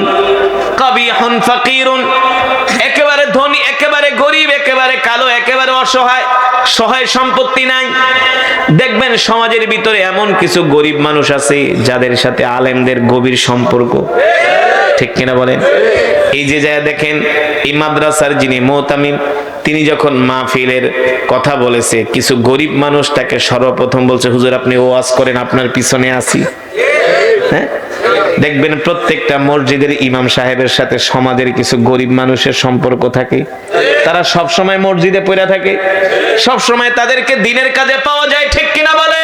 কাবিহুন ফাকিরুন, একেবারে ধনী, একেবারে গরিব, একেবারে কালো, একেবারে অসহায়, সহায় সম্পত্তি নাই। দেখবেন সমাজের ভিতরে এমন কিছু গরিব মানুষ আছে যাদের সাথে আলেমদের গভীর সম্পর্ক, ঠিক কিনা বলেন? এই যে যা দেখেন এই মাদ্রাসার যিনি মুতামিম, তিনি যখন মাহফিলের কথা বলেছে, কিছু গরিব মানুষ তাকে সর্বপ্রথম বলছে, হুজুর আপনি ওয়াজ করেন, আপনার পিছনে আছি। হ্যাঁ, দেখবেন প্রত্যেকটা মসজিদের ইমাম সাহেবের সাথে সমাজের কিছু গরিব মানুষের সম্পর্ক থাকে, তারা সব সময় মসজিদে পড়ে থাকে, সব সময় তাদেরকে দ্বীনের কাজে পাওয়া যায়, ঠিক কিনা বলে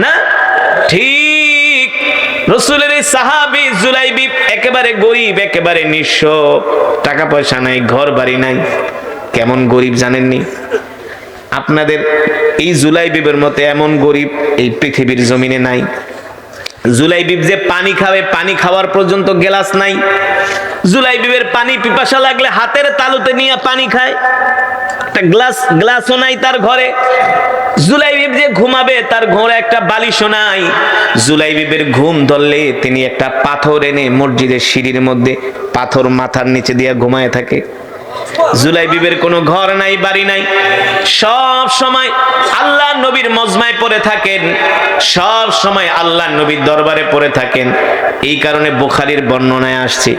না? ঠিক রাসূলের এই সাহাবী জুলাইবিব একেবারে গরিব, একেবারে নিঃস্ব, টাকা পয়সা নাই, ঘর বাড়ি নাই। কেমন গরিব জানেননি? আপনাদের এই জুলাইবিবের মতো এমন গরিব এই পৃথিবীর জমিনে নাই। জুলাইবিব যে পানি খাবে, পানি খাওয়ার পর্যন্ত গ্লাস নাই। জুলাইবিবের পানি পিপাসা লাগলে হাতের তালুতে নিয়ে পানি খায়, একটা গ্লাসও নাই তার ঘরে। জুলাইবিব যে ঘুমাবে, তার ঘরে একটা বালিশও নাই। জুলাইবিবের ঘুম ধরলে তিনি একটা পাথর এনে মসজিদের সিঁড়ির মধ্যে পাথর মাথার নিচে দিয়ে ঘুমায় থাকে। জুলাইবিবের কোনো ঘর নাই, বাড়ি নাই, সব সময় আল্লাহ নবীর মজমায় পড়ে থাকেন, সব সময় আল্লাহ নবীর দরবারে পড়ে থাকেন। এই কারণে বুখারীর বর্ণনায় আসছে,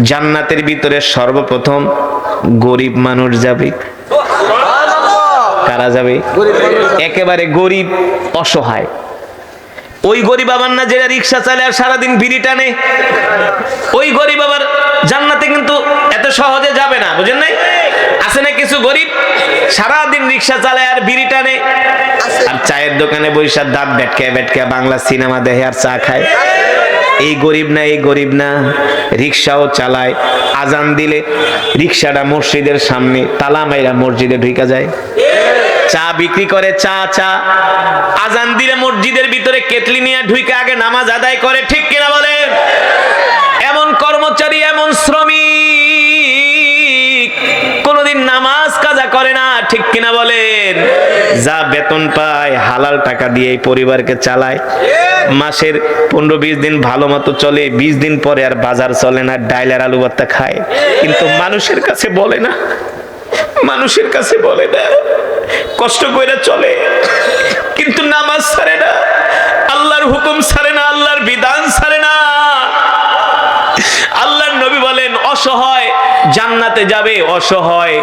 জান্নাতের ভিতরে সর্বপ্রথম গরিব মানুষ যাবে। কারা যাবে? একেবারে গরিব, অসহায়। ওই গরিব আবার না যেটা রিক্সা চালায় আর সারাদিন বিড়ি টানে, ওই গরিব আবার জান্নাতে কিন্তু এত সহজে যাবে না, বুঝেন নাই? আছে না কিছু গরিব সারাদিন রিক্সা চালায় আর বিড়ি টানে, আর চায়ের দোকানে বৈশাখ দাঁত বেটকে বেটকে বাংলা সিনেমা দেখে আর চা খায়। এই গরিব না, এই গরিব না, রিক্সাও চালায়, আজান দিলে রিক্সাটা মসজিদের সামনে তালা মাইরা মসজিদে ঢুকা যায়, চা বিক্রি করে, চা আজান দিলে মসজিদের ভিতরে কেটলি নিয়ে ঢুকে আগে নামাজ আদায় করে, ঠিক কিনা বলেন? এমন কর্মচারী, এমন শ্রমিক কোনদিন নামাজ কাজা করে না, ঠিক কিনা বলেন? যা বেতন পায় হালাল টাকা দিয়ে এই পরিবারকে চালায়, মাসের 15-20 দিন ভালো মতো চলে, 20 দিন পরে আর বাজার চলে না, ডাইল আর আলু ভর্তা খায়, কিন্তু মানুষের কাছে বলে না, মানুষের কাছে বলে না, কষ্ট করে চলে, কিন্তু নামাজ ছাড়ে না, আল্লাহর হুকুম ছাড়ে না, আল্লাহর বিধান ছাড়ে না। আল্লাহর নবী বলেন অসহায় জান্নাতে যাবে, অসহায়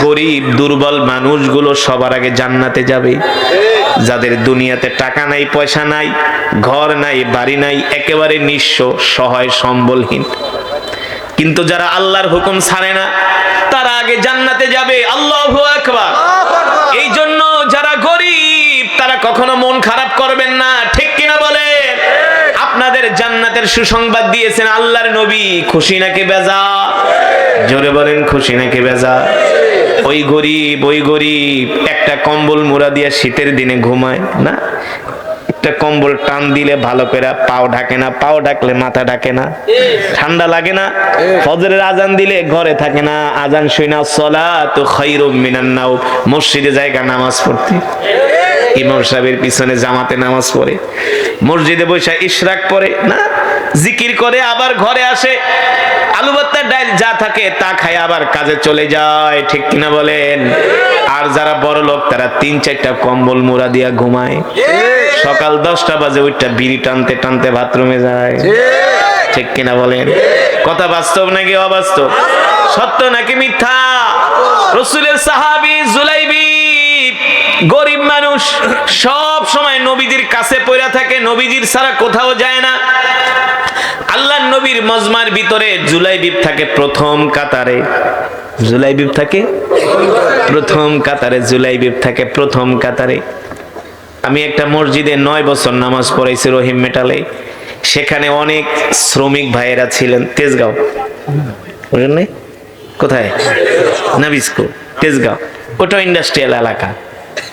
গরিব দুর্বল মানুষগুলো সবার আগে জান্নাতে যাবে। যাদের দুনিয়াতে টাকা নাই, পয়সা নাই, ঘর নাই, বাড়ি নাই, একেবারে নিঃস্ব, সহায়, সম্বলহীন, কিন্তু যারা আল্লাহর হুকুম ছাড়ে না তারা আগে জান্নাতে যাবে। আল্লাহু আকবার। এই জন্য যারা গরিব তারা কখনো মন খারাপ করবেন না, ঠিক কিনা বলেন? আপনাদের জান্নাতের সুসংবাদ দিয়েছেন আল্লাহর নবী, খুশি নাকি বেজার? জোরে বলেন, খুশি নাকি বেজার? ওই গরিব একটা কম্বল মুড়া দিয়ে শীতের দিনে ঘুমায় না, একটা কম্বল টান দিলে ভালো করে পাও ঢাকে না, পাও ঢাকলে মাথা ঢাকে না, ঠান্ডা লাগে না, ফজরের আজান দিলে ঘরে থাকে না, আজান শুনা সলাতু খায়রুম মিনান নাওম, মসজিদে জায়গা নামাজ পড়তে, ইমাম সাহেবের পিছনে জামাতে নামাজ পড়ে, মসজিদে বসে ইশরাক পড়ে না, জিকির করে, আবার ঘরে আসে, আলু ভর্তা ডাল যা থাকে তা খায়, আবার কাজে চলে যায়, ঠিক কিনা বলেন? আর যারা বড় লোক তারা 3-4টা কম্বল মুড়া দিয়া ঘুমায়, সকাল 10টা বাজে ওইটা বিড়ি টানতে টানতে বাথরুমে যায়, ঠিক কিনা বলেন? কথা বাস্তব নাকি অবাস্তব? সত্য নাকি মিথ্যা? রাসূলের সাহাবী জুলাইবি গরিব মানুষ, সব সময় নবীজির কাছে পড়ে থাকে, নবীজির ছাড়া কোথাও যায় না। আল্লাহর নবীর মজমার ভিতরে জুলাইবিব থাকে প্রথম কাতারে, জুলাইবিব থাকে প্রথম কাতারে, জুলাইবিব থাকে প্রথম কাতারে। আমি একটা মসজিদে 9 বছর নামাজ পড়াইছি রহিম মেটালে, সেখানে অনেক শ্রমিক ভাইয়েরা ছিলেন, তেজগাঁও, বুঝলেন না? কোথায়? নাবিস্কো, তেজগাঁও, ওটা ইন্ডাস্ট্রিয়াল এলাকা।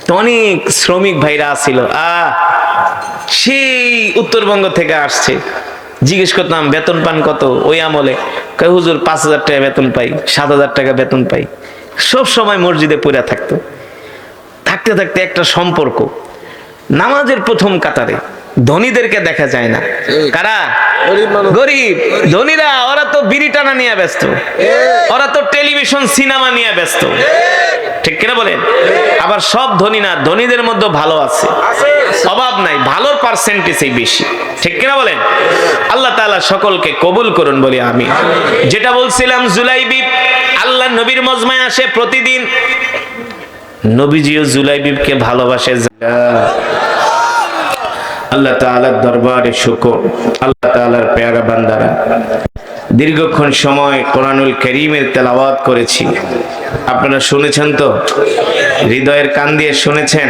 তো অনেক শ্রমিক ভাইরা ছিল, সেই উত্তরবঙ্গ থেকে আসছে। জিজ্ঞেস করতাম বেতন পান কত? ওই আমলে কয় হুজুর 5,000 টাকা বেতন পাই, 7,000 টাকা বেতন পাই। সব সময় মসজিদে পড়ে থাকতো। থাকতে থাকতে একটা সম্পর্ক, নামাজের প্রথম কাতারে ধনীদেরকে দেখা যায় না। কারা? গরিব। ধনীরা ওরা তো বিড়ি টানা নিয়ে ব্যস্ত, ওরা তো টেলিভিশন সিনেমা নিয়ে ব্যস্ত, ঠিক কিনা বলেন? আবার সব ধনী না, ধনীদের মধ্যে ভালো আছে, অভাব নাই, ভালোর পার্সেন্টেজই বেশি, ঠিক কিনা বলেন? আল্লাহ তাআলা সকলকে কবুল করুন বলি আমি। যেটা বলছিলাম, জুলাইবিব আল্লাহ নবীর মজমায় আসে প্রতিদিন, নবীজিও জুলাইবিবকে ভালোবাসে। আল্লাহ তাআলার দরবারে শুকর, আল্লাহ তাআলার পেয়ারা বান্দারা দীর্ঘক্ষণ সময় কোরআনুল কারীমের তেলাওয়াত করেছি। আপনারা শুনেছেন তো? হৃদয়ের কান দিয়ে শুনেছেন?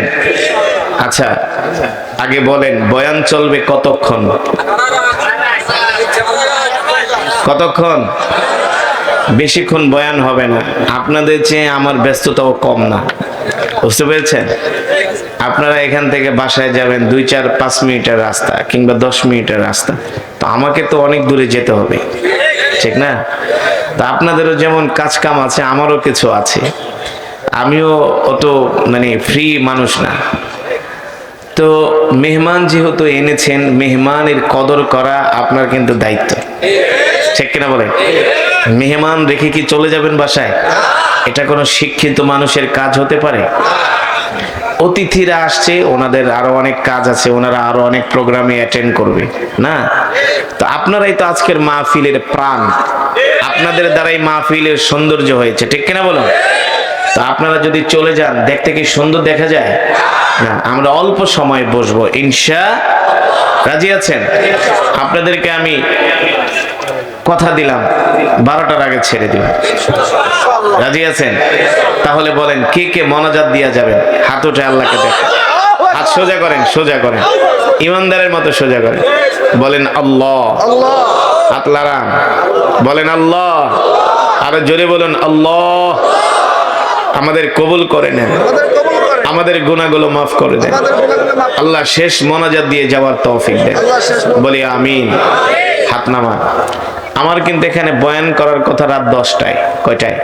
আচ্ছা, আগে বলেন বয়ান চলবে কতক্ষণ? কতক্ষণ? বেশিক্ষণ বয়ান হবে না। আপনাদের চেয়ে আমার ব্যস্ততাও কম না, বুঝতে পেরেছেন? আপনারা এখান থেকে বাসায় যাবেন 2-4-5 মিনিটের রাস্তা কিংবা 10 মিনিটের রাস্তা, তো আমাকে তো অনেক দূরে যেতে হবে, ঠিক না? তো আপনাদেরও যেমন কাজ কাম আছে, আমারও কিছু আছে, আমিও অত ফ্রি মানুষ না। তো মেহমান যেহেতু এনেছেন, মেহমানের কদর করা আপনার কিন্তু দায়িত্ব, ঠিক কিনা বলেন? মেহমান রেখে কি চলে যাবেন বাসায়? এটা কোনো শিক্ষিত মানুষের কাজ হতে পারে? অতিথিরা আসছে, ওনাদের আরো অনেক কাজ আছে, ওনারা আরো অনেক প্রোগ্রামে অ্যাটেন্ড করবে না? তো আপনারাই তো আজকের মাহফিলের প্রাণ, আপনাদের দ্বারাই মাহফিলের সৌন্দর্য হয়েছে, ঠিক কিনা বলুন? তো আপনারা যদি চলে যান দেখতে কি সুন্দর দেখা যায় না? আমরা অল্প সময় বসবো রাজি আছেন? আপনাদেরকে আমি কথা দিলাম 12টার আগে ছেড়ে দিব, রাজি আছেন? তাহলে বলেন কে কে মোনাজাত দিয়া যাবেন? হাত উঠে আল্লাহকে দেখেন, হাত সোজা করেন, সোজা করেন, ইমানদারের মতো সোজা করেন, বলেন আল্লাহ। হাত লাড়ান, বলেন আল্লাহ। আরো জোরে বলুন আল্লাহ। আমাদের কবুল করে নেন, আমাদের গুনাহগুলো মাফ করে দেন। আল্লাহ শেষ মোনাজাত দিয়ে যাওয়ার তৌফিক দেন, বলি আমিন। হাত নামা। আমার কিন্তু এখানে বয়ান করার কথা রাত 10টায়। কয়টায়?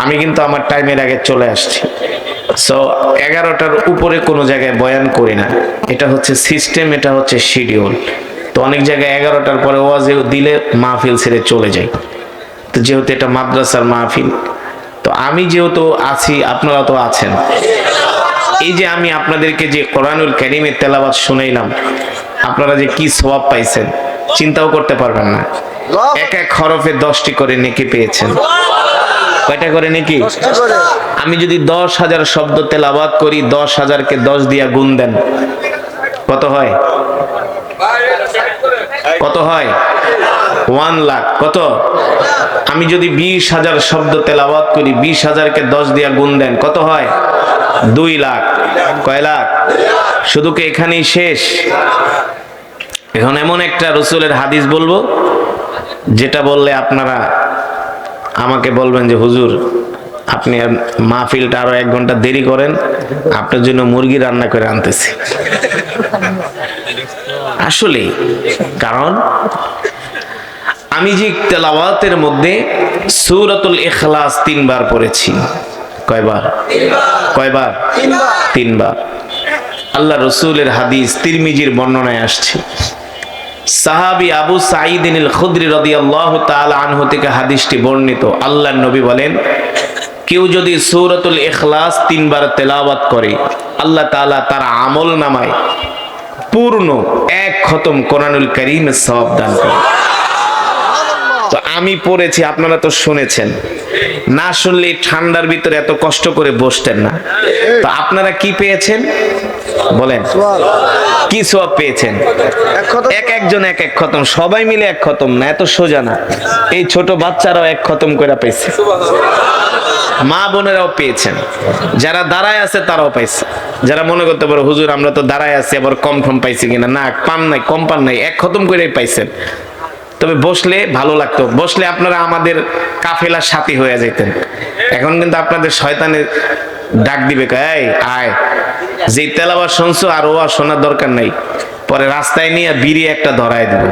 আমি কিন্তু আমার টাইমের আগে চলে আসছি। সো 11টার উপরে কোনো জায়গায় বয়ান করি না। এটা হচ্ছে সিস্টেম, এটা হচ্ছে শিডিউল। তো অনেক জায়গায় 11টার পরে ওয়াজে দিলে মাহফিল ছেড়ে চলে যায়। তো যেহেতু এটা মাদ্রাসার মাহফিল, তো আমি যেহেতু আছি, আপনারা তো আছেন। এই যে আমি আপনাদেরকে যে কোরআনুল কারীমের তেলাওয়াত শুনাইলাম, আপনারা যে কি সওয়াব পাইছেন চিন্তাও করতে পারবেন না। এক এক হরফে 10টি করে নেকি পেয়েছেন। কয়টা করে নেকি? আমি যদি 10,000 শব্দ তেলাওয়াত করি, 10,000কে 10 দিয়া গুণ দেন, কত হয়? কত হয়? 1 লাখ। কত? আমি যদি 20,000 শব্দ তেলাওয়াত করি, 20,000কে 10 দিয়া গুণ দেন, কত হয়? 2 লাখ। কয় লাখ? শুধু কি এখানেই শেষ? এখন এমন একটা রাসূলের হাদিস বলবো, যেটা বললে আপনারা আমাকে বলবেন যে হুজুর আপনি মাহফিলটা আরো 1 ঘন্টা দেরি করেন, আপনার জন্য মুরগি রান্না করে আনতেছি। আসলে কারণ আমি যে তেলাওয়াতের মধ্যে সূরাতুল ইখলাস 3 বার পড়েছি। কয়বার? কয়বার? 3 বার। আল্লাহ রাসূলের হাদিস তিরমিজির বর্ণনায় আসছে। সাহাবী আবু সাঈদ আল খুদরি রাদিয়াল্লাহু তাআলা আনহু থেকে হাদিসটি বর্ণিত। আল্লাহর নবী বলেন, কেউ যদি সূরাতুল ইখলাস 3 বার তেলাওয়াত করে, আল্লাহ তাআলা তার আমল নামায় পূর্ণ 1 খতম কোরআনুল কারীমের সওয়াব দান করেন। তো আমি পড়েছি, আপনারা তো শুনেছেন। না শুনলে ঠান্ডার ভিতরে এত কষ্ট করে বসতেন না। তো আপনারা কি পেয়েছেন বলেন? কি সওয়াব পেয়েছেন? একজন এক এক খতম, সবাই মিলে 1 খতম না, এত সোজা না। এই ছোট বাচ্চারাও 1 খতম করে পেয়েছে, মা বোনেরাও পেয়েছেন, যারা দাঁড়ায় আছে তারাও পাইছে। যারা মনে করতে পারো হুজুর আমরা তো দাঁড়ায় আছি, আবার কম পাইছি কিনা, না, পান নাই, কম পান নাই, 1 খতম করে পাইছেন। তবে বসলে ভালো লাগতো, বসলে আপনারা আমাদের কাফেলার সাথী হয়ে যেতেন। এখন কিন্তু আপনাদের শয়তানের ডাক দিবে, এই আয়, যে তেলাওয়াত শুনছো আর ও আর শোনার দরকার নাই, পরে রাস্তায় নিয়ে বিড়ি একটা ধরায় দিব,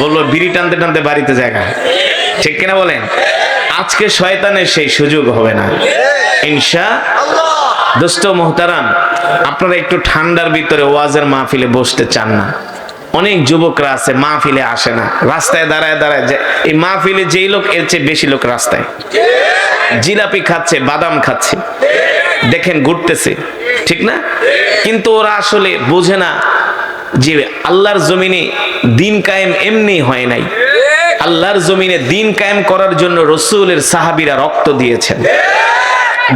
বলবো বিড়ি টানতে টানতে বাড়িতে জায়গা। ঠিক কিনা বলেন? আজকে শয়তানের সেই সুযোগ হবে না ইনশাআল্লাহ। দোস্ত মোহতারাম, আপনারা একটু ঠান্ডার ভিতরে ওয়াজের মাহফিলে বসতে চান না। অনেক যুবকরা আছে মাহফিলে আসে না, রাস্তায় দাঁড়ায় দাঁড়ায় যায়। এই মাহফিলে যেই লোক, এর চেয়ে বেশি লোক রাস্তায় জিলাপি খাচ্ছে, বাদাম খাচ্ছে, দেখেন ঘুরতেছে, ঠিক না? কিন্তু ওরা আসলে বোঝে না যে আল্লাহর জমিনে দিন কায়েম এমনি হয় নাই। আল্লাহর জমিনে দিন কায়েম করার জন্য রাসূলের সাহাবীরা রক্ত দিয়েছেন,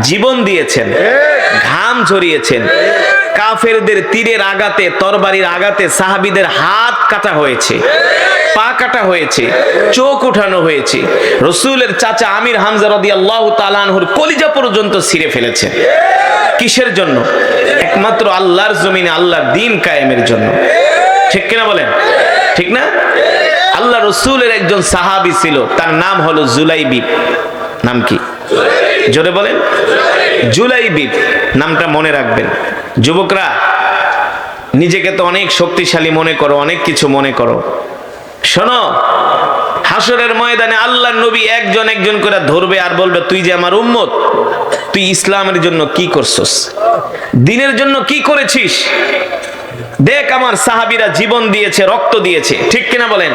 জীবন দিয়েছেন, ঘাম ঝরিয়েছেন। কাফেরদের তীরের আঘাতে, তরবারির আঘাতে সাহাবীদের হাত কাটা হয়েছে, পা কাটা হয়েছে, চোখ উঠানো হয়েছে। রাসূলের চাচা আমির হামজা রাদিয়াল্লাহু তাআলা আনহুর কলিজা পর্যন্ত ছিঁড়ে ফেলেছে। কিসের জন্য? একমাত্র আল্লাহর জমিনে আল্লাহর দ্বীন কায়েমের জন্য। ঠিক কিনা বলেন? ঠিক না? আল্লাহ রাসূলের একজন সাহাবী ছিল, তার নাম হলো জুলাইবিব। নাম কি? জোরে বলেন। জুলাইবিব নামটা মনে রাখবেন। যুবকরা, নিজেকে তো অনেক শক্তিশালী মনে করো, অনেক কিছু মনে করো। শোনো, হাসরের ময়দানে আল্লাহর নবী একজন একজন করে ধরবে আর বলবে, তুই যে আমার উম্মত, তুই ইসলামের জন্য কি করছস, দ্বীনের জন্য কি করেছিস? দেখ আমার সাহাবীরা জীবন দিয়েছে, রক্ত দিয়েছে। ঠিক কিনা বলেন?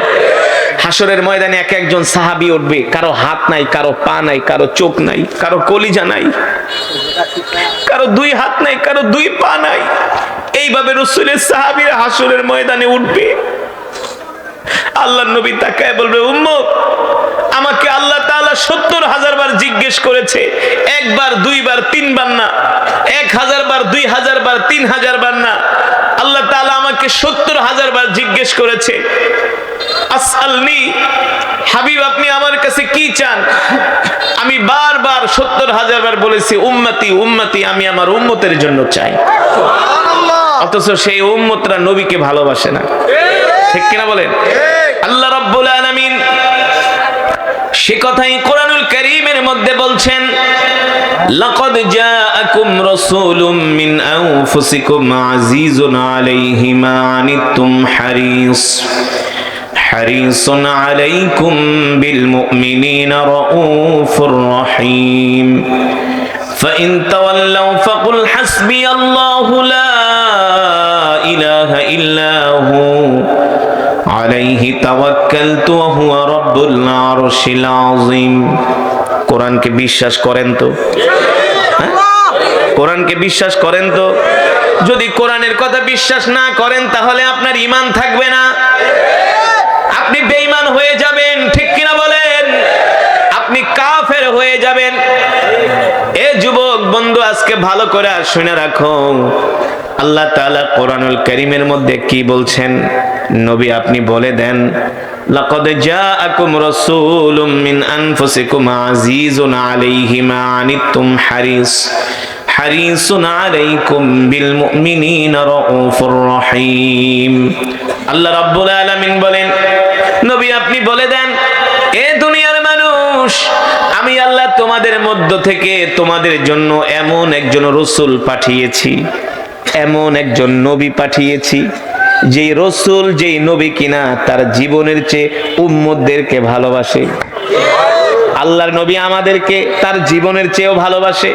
হাসরের ময়দানে এক একজন সাহাবী উঠবে, কারো হাত নাই, কারো পা নাই, কারো চোখ নাই, কারো কলিজা নাই, কারো 2 হাত নাই, কারো 2 পা নাই। এইভাবে রাসূলের সাহাবীরা হাসরের ময়দানে উঠবে। আল্লাহর নবী তাকায় বলবে, উম্মত, আমাকে আল্লাহ তাআলা আল্লাহ 70,000 বার জিজ্ঞেস করেছে, একবার, দুইবার, তিনবার না, 1000 বার, 2000 বার, 3000 বার না, আল্লাহ তাআলা আমাকে 70,000 বার জিজ্ঞেস করেছে, আসআলনি, হাবিব আপনি আমার কাছে কি চান? আমি বারবার 70,000 বার বলেছি উম্মতি উম্মতি, আমি আমার উম্মতের জন্য চাই। অথচ সেই উম্মতরা নবীকে ভালোবাসে না, ঠিক কিনা বলেন? আল্লাহ রাব্বুল আলামিন সে কথাই কোরআনুল কারীমের মধ্যে বলছেন, লাকাদ জাআকুম রাসূলুম মিন আনফুসিকুম আজিজুন আলাইহি মা আনিতুম হারিসুন আলাইকুম বিল মুমিনিনা রাউফুর রহিম فإن تولوا فقل حسبي الله لا إله إلا هو عليه توكلت وهو رب العرش العظيم। কোরআনকে বিশ্বাস করেন তো? কোরআনকে বিশ্বাস করেন তো? যদি কোরআনের কথা বিশ্বাস না করেন তাহলে আপনার ঈমান থাকবে না, আপনি বেঈমান হয়ে যাবেন, ঠিক কিনা বলেন? আপনি কাফের হয়ে যাবেন। এ যুবক বন্ধু, আজকে ভালো করে শুনে রাখো, আল্লাহ তাআলা কোরআনুল কারীমের মধ্যে কি বলছেন? নবী আপনি বলে দেন, লাকাদ জাআকুম রাসূলুম মিন আনফুসিকুম আজিজুন আলাইহি মা আনিতুম হারিসুন আলাইকুম বিল মুমিনিনা রাউফুর রহিম। আল্লাহ রাব্বুল আলামিন বলেন, নবী আপনি বলে দেন, এ দুনিয়ার মানুষ, আমি আল্লাহ তোমাদের মধ্য থেকে তোমাদের জন্য এমন একজন রাসূল পাঠিয়েছি, এমন একজন নবী পাঠিয়েছি, যেই রাসূল, যেই নবী কিনা তার জীবনের চেয়ে উম্মতদেরকে ভালোবাসে। আল্লাহর নবী আমাদেরকে তার জীবনের চেয়েও ভালোবাসে,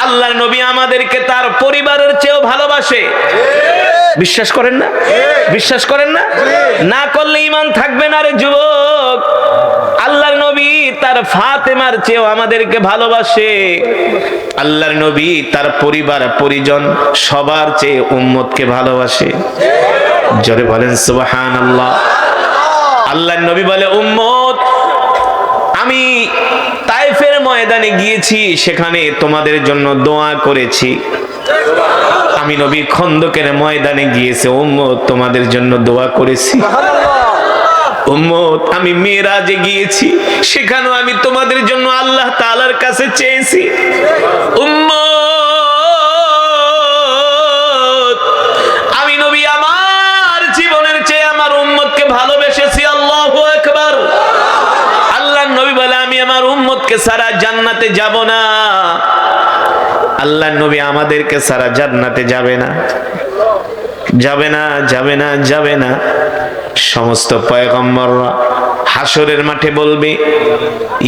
আল্লাহর নবী আমাদেরকে তার পরিবারের চেয়েও ভালোবাসে। বিশ্বাস করেন না? বিশ্বাস করেন না? না করলে ঈমান থাকবে না রে যুবক। আল্লাহর নবী তার ফাতেমার চেয়েও আমাদেরকে ভালোবাসে, আল্লাহর নবী তার পরিবার পরিজন সবার চেয়ে উম্মতকে ভালোবাসে। জোরে বলেন সুবহানাল্লাহ। আল্লাহর নবী বলে, উম্মত, আমি তায়েফের ময়দানে গিয়েছি, সেখানে তোমাদের জন্য দোয়া করেছি। আমি নবী খন্দকের ময়দানে গিয়েছি, উম্মত তোমাদের জন্য দোয়া করেছি। উম্মত, আমি মিরাজে গিয়েছি, সেখানেও আমি তোমাদের জন্য আল্লাহ তাআলার কাছে চেয়েছি। উম্মত, আমি নবী আমার জীবনের চেয়ে আমার উম্মতকে ভালোবেসেছি। আল্লাহু আকবার। আল্লাহর নবী বলে, আমি আমার উম্মতকে ছাড়া জান্নাতে যাব না। আল্লাহর নবী আমাদেরকে ছাড়া জান্নাতে যাবে না, যাবে না, যাবে না, যাবে না। সমস্ত পয়গম্বররা হাসরের মাঠে বলবে,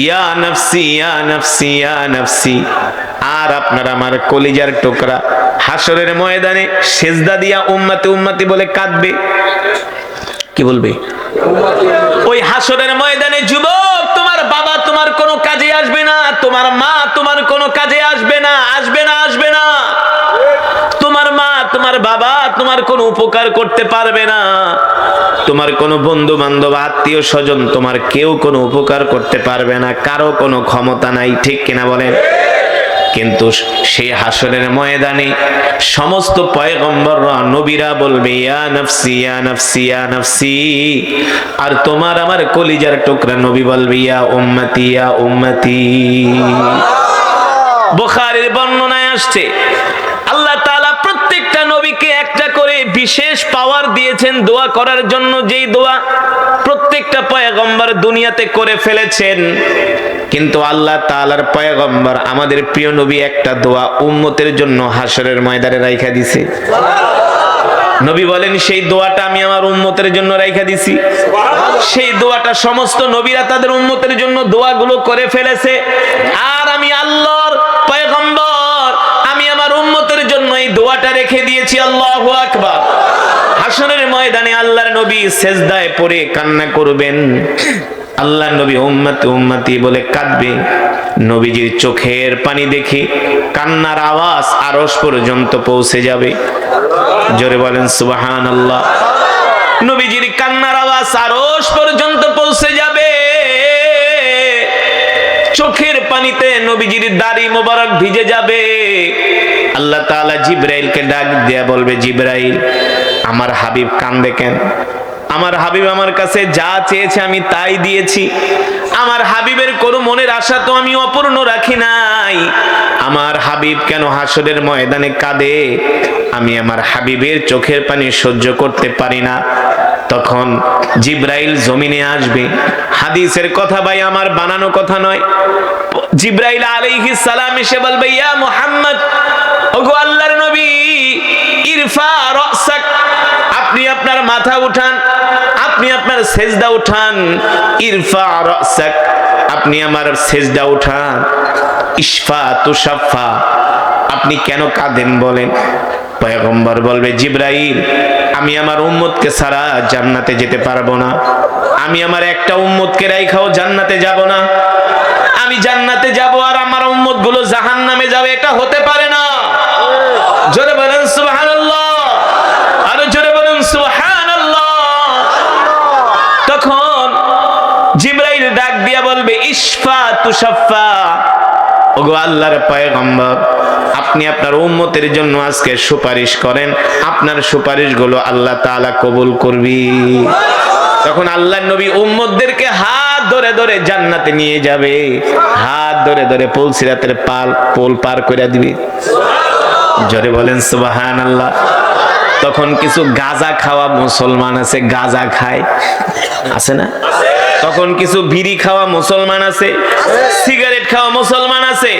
ইয়া নাফসি, ইয়া নাফসি, ইয়া নাফসি। আর আপনার আমার কলিজার টুকরা হাসরের ময়দানে সেজদা দিয়া উম্মতি উম্মতি বলে কাঁদবে। কি বলবে? ওই হাসরের ময়দানে যুবক, তোমার বাবা তোমার কোনো কাজে আসবে না, তোমার মা তোমার কোনো কাজে আসবে না, আসবে না, আসবে না। তোমার মা তোমার বাবা তোমার কোনো উপকার করতে পারবে না, তোমার কোনো বন্ধু বান্ধব আত্মীয় স্বজন তোমার কেউ কোনো উপকার করতে পারবে না, কারো কোনো ক্ষমতা নাই, ঠিক কিনা বলেন? কিন্তু সেই হাসরের ময়দানে সমস্ত পয়গম্বররা নবীরা বলবে, ইয়া নাফসি, ইয়া নাফসি, ইয়া নাফসি। আর তোমার আমার কলিজার টুকরা নবী বলবে, ইয়া উম্মতি, ইয়া উম্মতি। বুখারীর বর্ণনায় আসছে, আল্লাহ তাআলা প্রত্যেকটা নবীকে একটা করে বিশেষ পাওয়ার দিয়েছেন দোয়া করার জন্য, যেই দোয়া প্রত্যেকটা পয়গম্বর দুনিয়াতে করে ফেলেছেন। কিন্তু আল্লাহ তাআলার পয়গম্বর আমাদের প্রিয় নবী একটা দোয়া উম্মতের জন্য হাসরের ময়দানে রাইখা দিয়েছে। নবী বলেন, সেই দোয়াটা আমি আমার উম্মতের জন্য রাইখা দিছি। সেই দোয়াটা সমস্ত নবীরা তাদের উম্মতের জন্য দোয়াগুলো করে ফেলেছে, আর আমি আল্লাহর পয়গম্বর, আমি আমার উম্মতের জন্য এই দোয়াটা রেখে দিয়েছি। আল্লাহু আকবার। হাসরের ময়দানে আল্লাহর নবী সেজদায় পড়ে কান্না করবেন, আল্লাহর নবী উম্মতি উম্মতি বলে কাঁদবে। নবীজির চোখের পানি দেখে কান্নার আওয়াজ আরশ পর্যন্ত পৌঁছে যাবে। জোরে বলেন সুবহানাল্লাহ। নবীজির কান্নার আওয়াজ আরশ পর্যন্ত পৌঁছে যাবে। চোখের পানিতে নবীজির দাড়ি মোবারক ভিজে যাবে। আল্লাহ তাআলা জিবরাইলকে ডাক দিয়া বলবে, জিবরাইল, আমার হাবিব কান্দে কেন? আমার হাবিব আমার কাছে যা চেয়েছে আমি তাই দিয়েছি। আমার হাবিবের কোনো মনের আশা তো আমি অপূর্ণ রাখি নাই। আমার হাবিব কেন হাসরের ময়দানে কাঁদে? আমি আমার হাবিবের চোখের পানি সহ্য করতে পারি না। তখন জিবরাইল জমিনে আসবে। হাদিসের কথা ভাই, আমার বানানো কথা নয়। জিবরাইল আলাইহিস সালাম এসে বলবে, ইয়া মুহাম্মদ, ওগো আল্লাহর নবী, ইরফা রাসাক, আপনি আপনার মাথা উঠান, আপনি আপনার সেজদা উঠান। ইরফা রাসাক, আপনি আমার সেজদা উঠান। ইশফা তুশাফা, আপনি কেন কাঁদেন বলেন? পয়গম্বর বলবে, জিবরাইল, আমি আমার উম্মতকে ছাড়া জান্নাতে যেতে পারবো না। আমি আমার একটা উম্মতকে রাইখাও জান্নাতে যাব না। আমি জান্নাতে যাব আর আমার উম্মত গুলো জাহান্নামে যাবে, এটা হতে পারে না। জোরে বলেন সুবহানাল্লাহ, আরো জোরে বলেন সুবহানাল্লাহ। তখন জিবরাইল ডাক দিয়া বলবে, ইশফা তুশাফা, ওগো আল্লাহর পয়গম্বর, আপনি আপনার উম্মতের জন্য আজকে সুপারিশ করেন, আপনার সুপারিশগুলো আল্লাহ তাআলা কবুল করবি। তখন আল্লাহর নবী উম্মতদেরকে হাত ধরে ধরে জান্নাতে নিয়ে যাবে, হাত ধরে ধরে পুলসিরাতের পোল পার করে দিবে। জোরে বলেন সুবহানাল্লাহ। তখন কিছু গাঁজা খাওয়া মুসলমান আছে, গাঁজা খায়, আছে না? তখন কিছু বিড়ি খাওয়া মুসলমান আছে, সিগারেট খাওয়া মুসলমান আছে।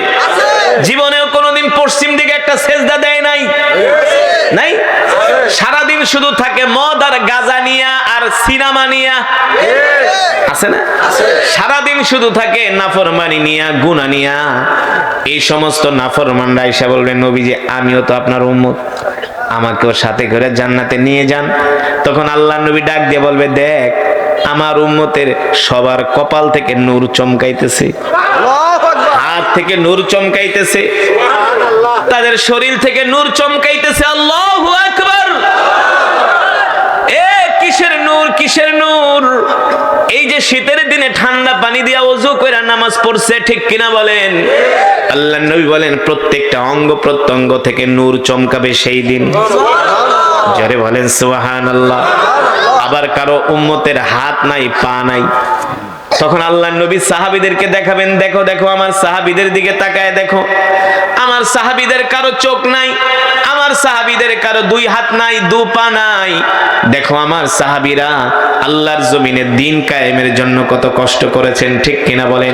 জীবনেও কোনোদিন পশ্চিম দিকে একটা সেজদা দেয় নাই, নাই? সারাদিন শুধু থাকে মদ আর গাঁজা নিয়া আর সিনেমা নিয়া, আছে না? সারাদিন শুধু থাকে নাফরমানি নিয়া, গুনাহ নিয়া। এই সমস্ত নাফরমানরা এসে বলবেন, নবীজি, আমিও তো আপনার উম্মত, আমাকেও সাথে করে জান্নাতে নিয়ে যান। তখন আল্লাহর নবী ডাক দিয়ে বলবে, দেখ, আমার উম্মতের সবার কপাল থেকে নূর চমকাইতেছে, হাত থেকে নূর চমকাইতেছে, তাদের শরীর থেকে নূর চমকাইতেছে। আল্লাহু আকবার। এ কিসের নূর, কিসের নূর? এই যে শীতের দিনে ঠান্ডা পানি দিয়া ওযু করে নামাজ পড়ছে, ঠিক কিনা বলেন? আল্লাহর নবী বলেন, প্রত্যেকটা অঙ্গ প্রত্যঙ্গ থেকে নূর চমকাবে সেই দিন। জোরে বলেন সুবহানাল্লাহ। আবার কারো উম্মতের হাত নাই, পা নাই, তখন আল্লাহর নবী সাহাবীদেরকে দেখাবেন, দেখো দেখো, আমার সাহাবীদের দিকে তাকায় দেখো, আমার সাহাবীদের কারো চোখ নাই, আমার সাহাবীদের কারো দুই হাত নাই, দু পা নাই। দেখো আমার সাহাবীরা আল্লাহর জমিনে দ্বীন কায়েমের জন্য কত কষ্ট করেছেন, ঠিক কিনা বলেন?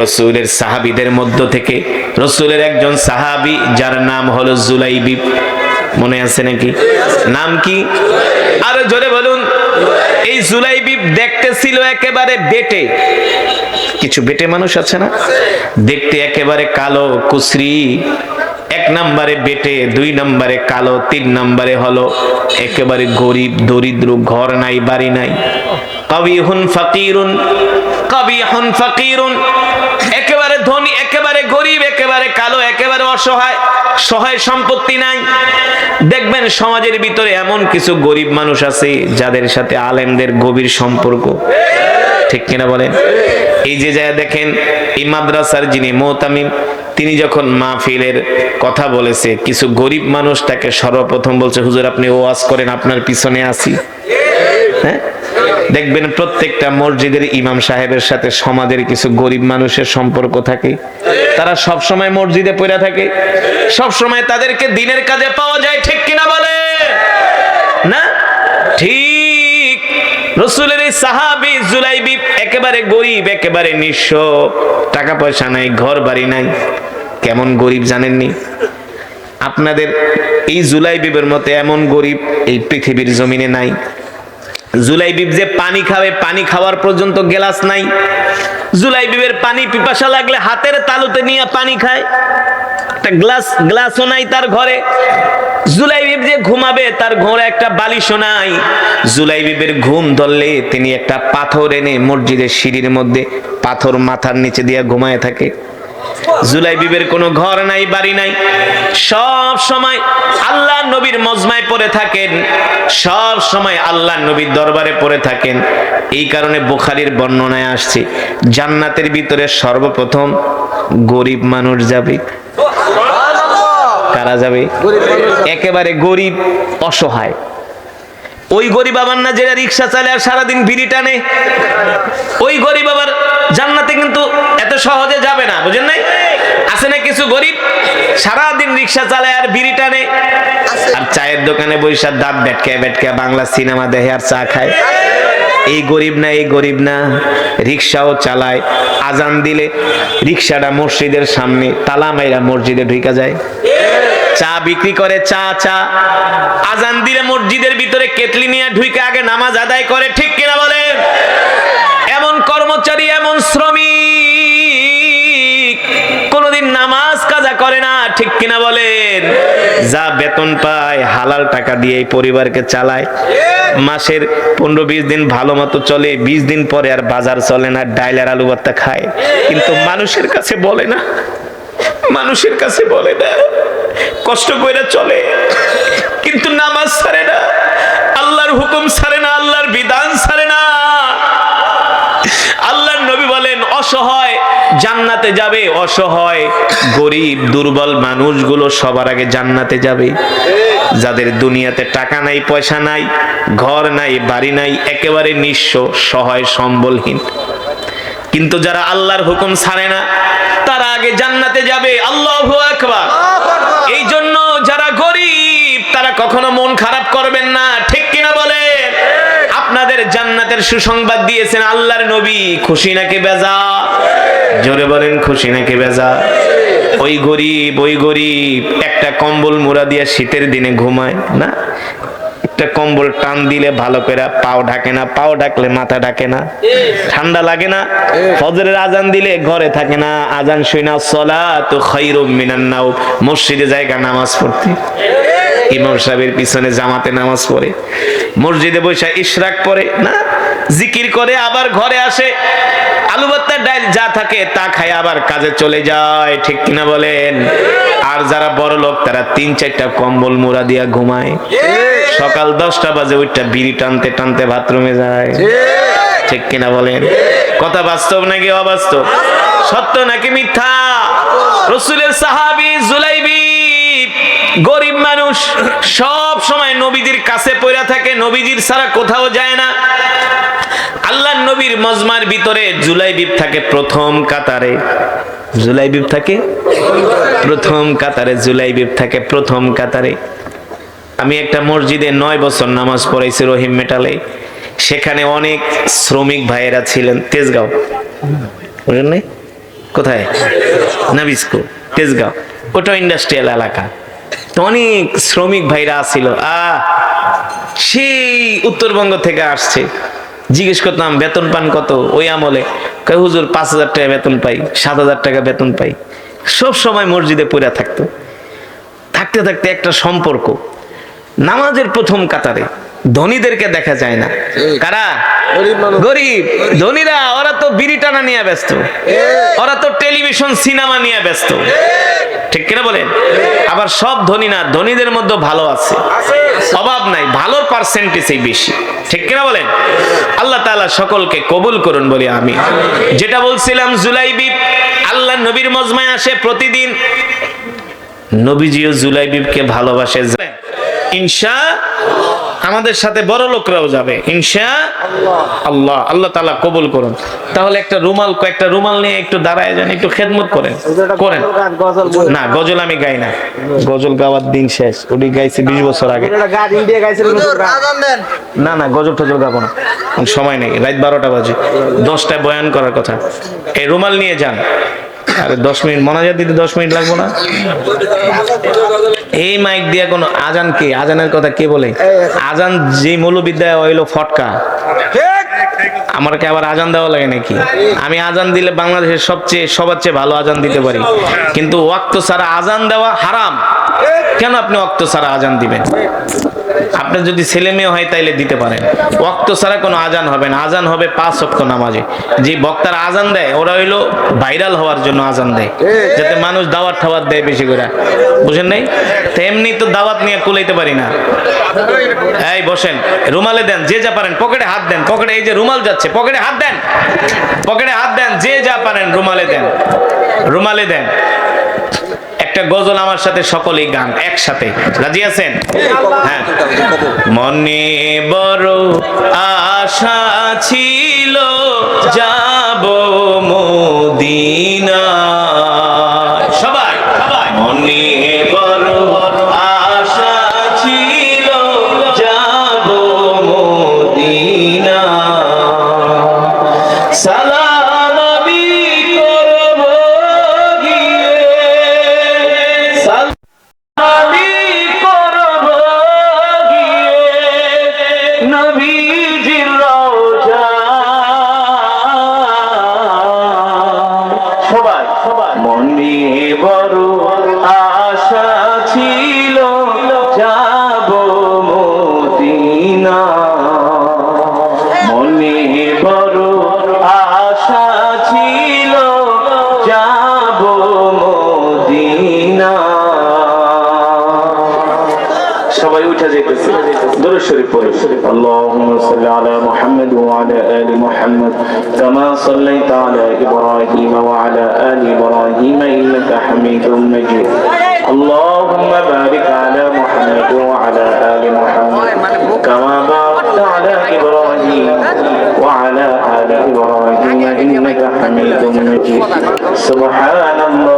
রাসূলের সাহাবীদের মধ্য থেকে রাসূলের একজন সাহাবী, যার নাম হলো জুলাইবিব, মনে আছে নাকি? নাম কি? আরো জোরে বলুন। এই জুলাইবিব দেখতে ছিল একেবারে বেটে, কিছু বেটে মানুষ আছে না, দেখতে একেবারে কালো কুসরি। এক নম্বরে বেটে, দুই নম্বরে কালো, তিন নম্বরে হলো একেবারে গরিব দরিদ্র, ঘর নাই, বাড়ি নাই। কাবিহুন ফাকিরুন, কাবিহুন ফাকিরুন, একেবারে ধনী, একেবারে গরিব, একেবারে কালো, একেবারে অসহায়, সহায় সম্পত্তি নাই। দেখবেন সমাজের ভিতরে এমন কিছু গরিব মানুষ আছে যাদের সাথে আলেমদের গভীর সম্পর্ক, ঠিক কিনা বলেন? এই যে যা দেখেন, এই মাদ্রাসার যিনি মুতামিম, তিনি যখন মাহফিলের কথা বলেছে, কিছু গরিব মানুষ তাকে সর্বপ্রথম বলছে, হুজুর আপনি ওয়াজ করেন, আপনার পিছনে আছি। হ্যাঁ, দেখবেন প্রত্যেকটা মসজিদের ইমাম সাহেবের সাথে সমাজের কিছু গরিব মানুষের সম্পর্ক থাকে। তারা সব সময় মসজিদে পড়ে থাকে, সব সময় তাদেরকে দ্বীনের কাজে পাওয়া যায়, ঠিক কিনা বলে না? ঠিক। রাসূলের এই সাহাবী জুলাইবিব একেবারে গরিব, একেবারে নিঃস্ব, টাকা পয়সা নাই, ঘর বাড়ি নাই। কেমন গরিব জানেননি? আপনাদের এই জুলাইবিবের মতো এমন গরিব এই পৃথিবীর জমিনে নাই। জুলাইবিব যে পানি খাবে, পানি খাওয়ার পর্যন্ত গ্লাস নাই। জুলাইবিবের পানি পিপাসা লাগলে হাতের তালুতে নিয়ে পানি খায়, একটা গ্লাসও নাই তার ঘরে। জুলাইবিব যে ঘুমাবে, তার ঘরে একটা বালিশও নাই। জুলাইবিবের ঘুম ধরলে তিনি একটা পাথর এনে মসজিদের সিঁড়ির মধ্যে পাথর মাথার নিচে দিয়ে ঘুমায় থাকে। জুলাই বিবের কোনো ঘর নাই, বাড়ি নাই, সব সময় আল্লাহ নবীর মজমায় পড়ে থাকেন, সব সময় আল্লাহ নবীর দরবারে পড়ে থাকেন। এই কারণে বুখারীর বর্ণনায় আসছে জান্নাতের ভিতরে সর্বপ্রথম গরিব মানুষ যাবে। কারা যাবে? একেবারে গরিব, অসহায়। ওই গরিব আবার না যেটা রিক্সা চালায় আর সারাদিন বিড়ি টানে, ওই গরিব আবার জান্নাতে কিন্তু এত সহজে যাবে না, বুঝেন নাই? আছে না কিছু গরিব সারাদিন রিক্সা চালায় আর বিড়ি টানে, আর চায়ের দোকানে বৈশা দাঁত বেটকায় বেটকায় বাংলা সিনেমা দেখে আর চা খায়। এই গরিব না, এই গরিব না। রিক্সাও চালায়, আজান দিলে রিক্সাটা মসজিদের সামনে তালা মাইরা মসজিদে ঢুকা যায়। চা বিক্রি করে, চা আজান দিলে মসজিদের ভিতরে কেটলি নিয়ে ঢুকে আগে নামাজ আদায় করে, ঠিক কিনা বলেন? এমন কর্মচারী, এমন শ্রমিক কোনদিন নামাজ কাজা করে না, ঠিক কিনা বলেন? যা বেতন পায় হালাল টাকা দিয়ে এই পরিবারকে চালায়। মাসের 15-20 দিন ভালো মতো চলে, 20 দিন পরে আর বাজার চলে না, ডাইল আর আলু ভর্তা খায়। কিন্তু মানুষের কাছে বলে না, মানুষের কাছে বলে না, কষ্ট করে চলে, কিন্তু নামাজ ছাড়ে না, আল্লাহর হুকুম ছাড়ে না, আল্লাহর বিধান ছাড়ে না। আল্লাহর নবী বলেন অসহায় জান্নাতে যাবে, অসহায় গরিব দুর্বল মানুষগুলো সবার আগে জান্নাতে যাবে। যাদের দুনিয়াতে টাকা নাই, পয়সা নাই, ঘর নাই, বাড়ি নাই, একেবারে নিঃস্ব, সহায়, সম্বলহীন, কিন্তু যারা আল্লাহর হুকুম ছাড়ে না তারা আগে জান্নাতে যাবে। আল্লাহু আকবার। এই জন্য যারা গরিব তারা কখনো মন খারাপ করবেন না, ঠিক কিনা বলেন? আপনাদের জান্নাতের সুসংবাদ দিয়েছেন আল্লাহর নবী, খুশি নাকি বেজার? জোরে বলেন, খুশি নাকি বেজার? ওই গরিব একটা কম্বল মুড়া দিয়ে শীতের দিনে ঘুমায় না, একটা কম্বল টান দিলে ভালো করে পাও ঢাকে না, পাও ঢাকলে মাথা ঢাকে না, ঠান্ডা লাগে না। ফজরের আজান দিলে ঘরে থাকে না, আজান শুনা সলাতু খায়রুম মিনান নাওম, মসজিদে জায়গা নামাজ পড়তে, ইমাম সাহেবের পিছনে জামাতে নামাজ পড়ে, মসজিদে বসে ইশরাক পড়ে না, জিকির করে, আবার ঘরে আসে, আলু ভর্তা ডাল যা থাকে তা খায়, আবার কাজে চলে যায়, ঠিক কিনা বলেন? আর যারা বড় লোক তারা 3-4টা কম্বল মুড়া দিয়া ঘুমায়, সকাল 10টা বাজে ওইটা বিড়ি টানতে টানতে বাথরুমে যায়, ঠিক কিনা বলেন? কথা বাস্তব নাকি অবাস্তব? সত্য নাকি মিথ্যা? রাসূলের সাহাবী জুলাইবি গরিব মানুষ, সব সময় নবীজির কাছে পড়ে থাকে, নবীজির ছাড়া কোথাও যায় না। আল্লাহর নবীর মজমার ভিতরে জুলাইবিব থাকে প্রথম কাতারে, জুলাইবিব থাকে প্রথম কাতারে, জুলাইবিব থাকে প্রথম কাতারে। আমি একটা মসজিদে 9 বছর নামাজ পড়াইছি রহিম মেটালে, সেখানে অনেক শ্রমিক ভাইয়েরা ছিলেন। তেজগাঁও, বুঝলেন নাই? কোথায়? নাবিস্কো, তেজগাঁও, ওটা ইন্ডাস্ট্রিয়াল এলাকা। তো অনেক শ্রমিক ভাইরা ছিল, সেই উত্তরবঙ্গ থেকে আসছে। জিজ্ঞেস করতাম বেতন পান কত? ওই আমলে কয় হুজুর 5,000 টাকা বেতন পাই, 7,000 টাকা বেতন পাই। সব সময় মসজিদে পড়ে থাকতো। থাকতে থাকতে একটা সম্পর্ক, নামাজের প্রথম কাতারে ধনীদেরকে দেখা যায় না। কারা? গরিব। ধনীরা ওরা তো বিড়ি টানা নিয়ে ব্যস্ত, ওরা তো টেলিভিশন সিনেমা নিয়ে ব্যস্ত, ঠিক কিনা বলেন? আবার সব ধনী না, ধনীদের মধ্যে ভালো আছে, অভাব নাই, ভালোর পার্সেন্টেজই বেশি, ঠিক কিনা বলেন? আল্লাহ তাআলা সকলকে কবুল করুন বলি আমি। যেটা বলছিলাম, জুলাইবিব আল্লাহ নবীর মজমায় আসে প্রতিদিন, নবীজিও জুলাইবিবকে ভালোবাসে। ইনশাআল্লাহ আমাদের সাথে বড় লোকরাও যাবে ইনশাআল্লাহ। আল্লাহ তাআলা কবুল করুন। তাহলে একটা রুমাল, কয়েকটা রুমাল নিয়ে একটু দাঁড়ায় যান, একটু খেদমত করেন। না, গজল আমি গাই না, গজল গাওয়ার দিন শেষ, ওটি গাইছি 20 বছর আগে। না না, গজল টজল গাবো না, সময় নেই, রাত 12টা বাজে, 10টায় বয়ান করার কথা। এই রুমাল নিয়ে যান। আরে 10 মিনিট মোনাজাত দিতে 10 মিনিট লাগবে না? এই মাইক দিয়ে কোনো আজান, কে আজানের কথা কে বলে? আজান যে মৌলবিদ্যা হইলো ফটকা, আমাকে আবার আজান দেওয়া লাগে নাকি? আমি আজান দিলে বাংলাদেশের সবার চেয়ে ভালো আজান দিতে পারি, কিন্তু ওয়াক্ত ছাড়া আজান দেওয়া হারাম। কেন আপনি ওয়াক্ত ছাড়া আজান দিবেন? আপনার যদি ছেলে মেয়ে হয় তাইলে দিতে পারেন। ওয়াক্ত ছাড়া কোনো আজান হবে না, আজান হবে 5 ওয়াক্ত নামাজে। যে বক্তারা আজান দেয় ওরা হইলো ভাইরাল হওয়ার জন্য আজান দেয়, যাতে মানুষ দাওয়াত ঠাওয়াত দেয় বেশি করে, বুঝেন নাই? তো এমনি তো দাওয়াত নিয়ে কুলাইতে পারি না। এই বসেন, রুমালে দেন, যে যা পারেন পকেটে হাত দেন, পকেটে এই যে রুমাল যাচ্ছে, পকেটে হাত দেন, পকেটে হাত দেন, যে যা পারেন রুমালে দেন, রুমালে দেন। একটা গজল আমার সাথে সকলেই গান একসাথে, রাজি আছেন? হ্যাঁ। মনে বড় আশা ছিল যাব মদিনা, সবাই মনে বড় আশা ছিল যাব মদিনা, সালাম আমি করব গিয়ে, আমি করব গিয়ে নবীজির রওজা। সবাই মনে বড় আশা ছিল যাব মদিনা, মনে বড় আশা ছিল যাব মদিনা। সবাই উঠে যেতেছে, দরুদ শরীফ পড়ে। আল্লাহুম্মা সাল্লি আলা মুহাম্মাদ ওয়া আলা আলি মুহাম্মাদ কামা সাল্লাইতা আলা ইব্রাহিম ওয়া আলা আলি ইব্রাহিম ইন্নাকা হামিদুম মাজিদ। আল্লাহুম্মা বারিক আলা মুহাম্মাদ ওয়া আলা আলি মুহাম্মাদ কামা বারাকতা আলা ইব্রাহিম ওয়া আলা আলি ইব্রাহিম ইন্নাকা হামিদুম মাজিদ। সুবহানাল্লাহ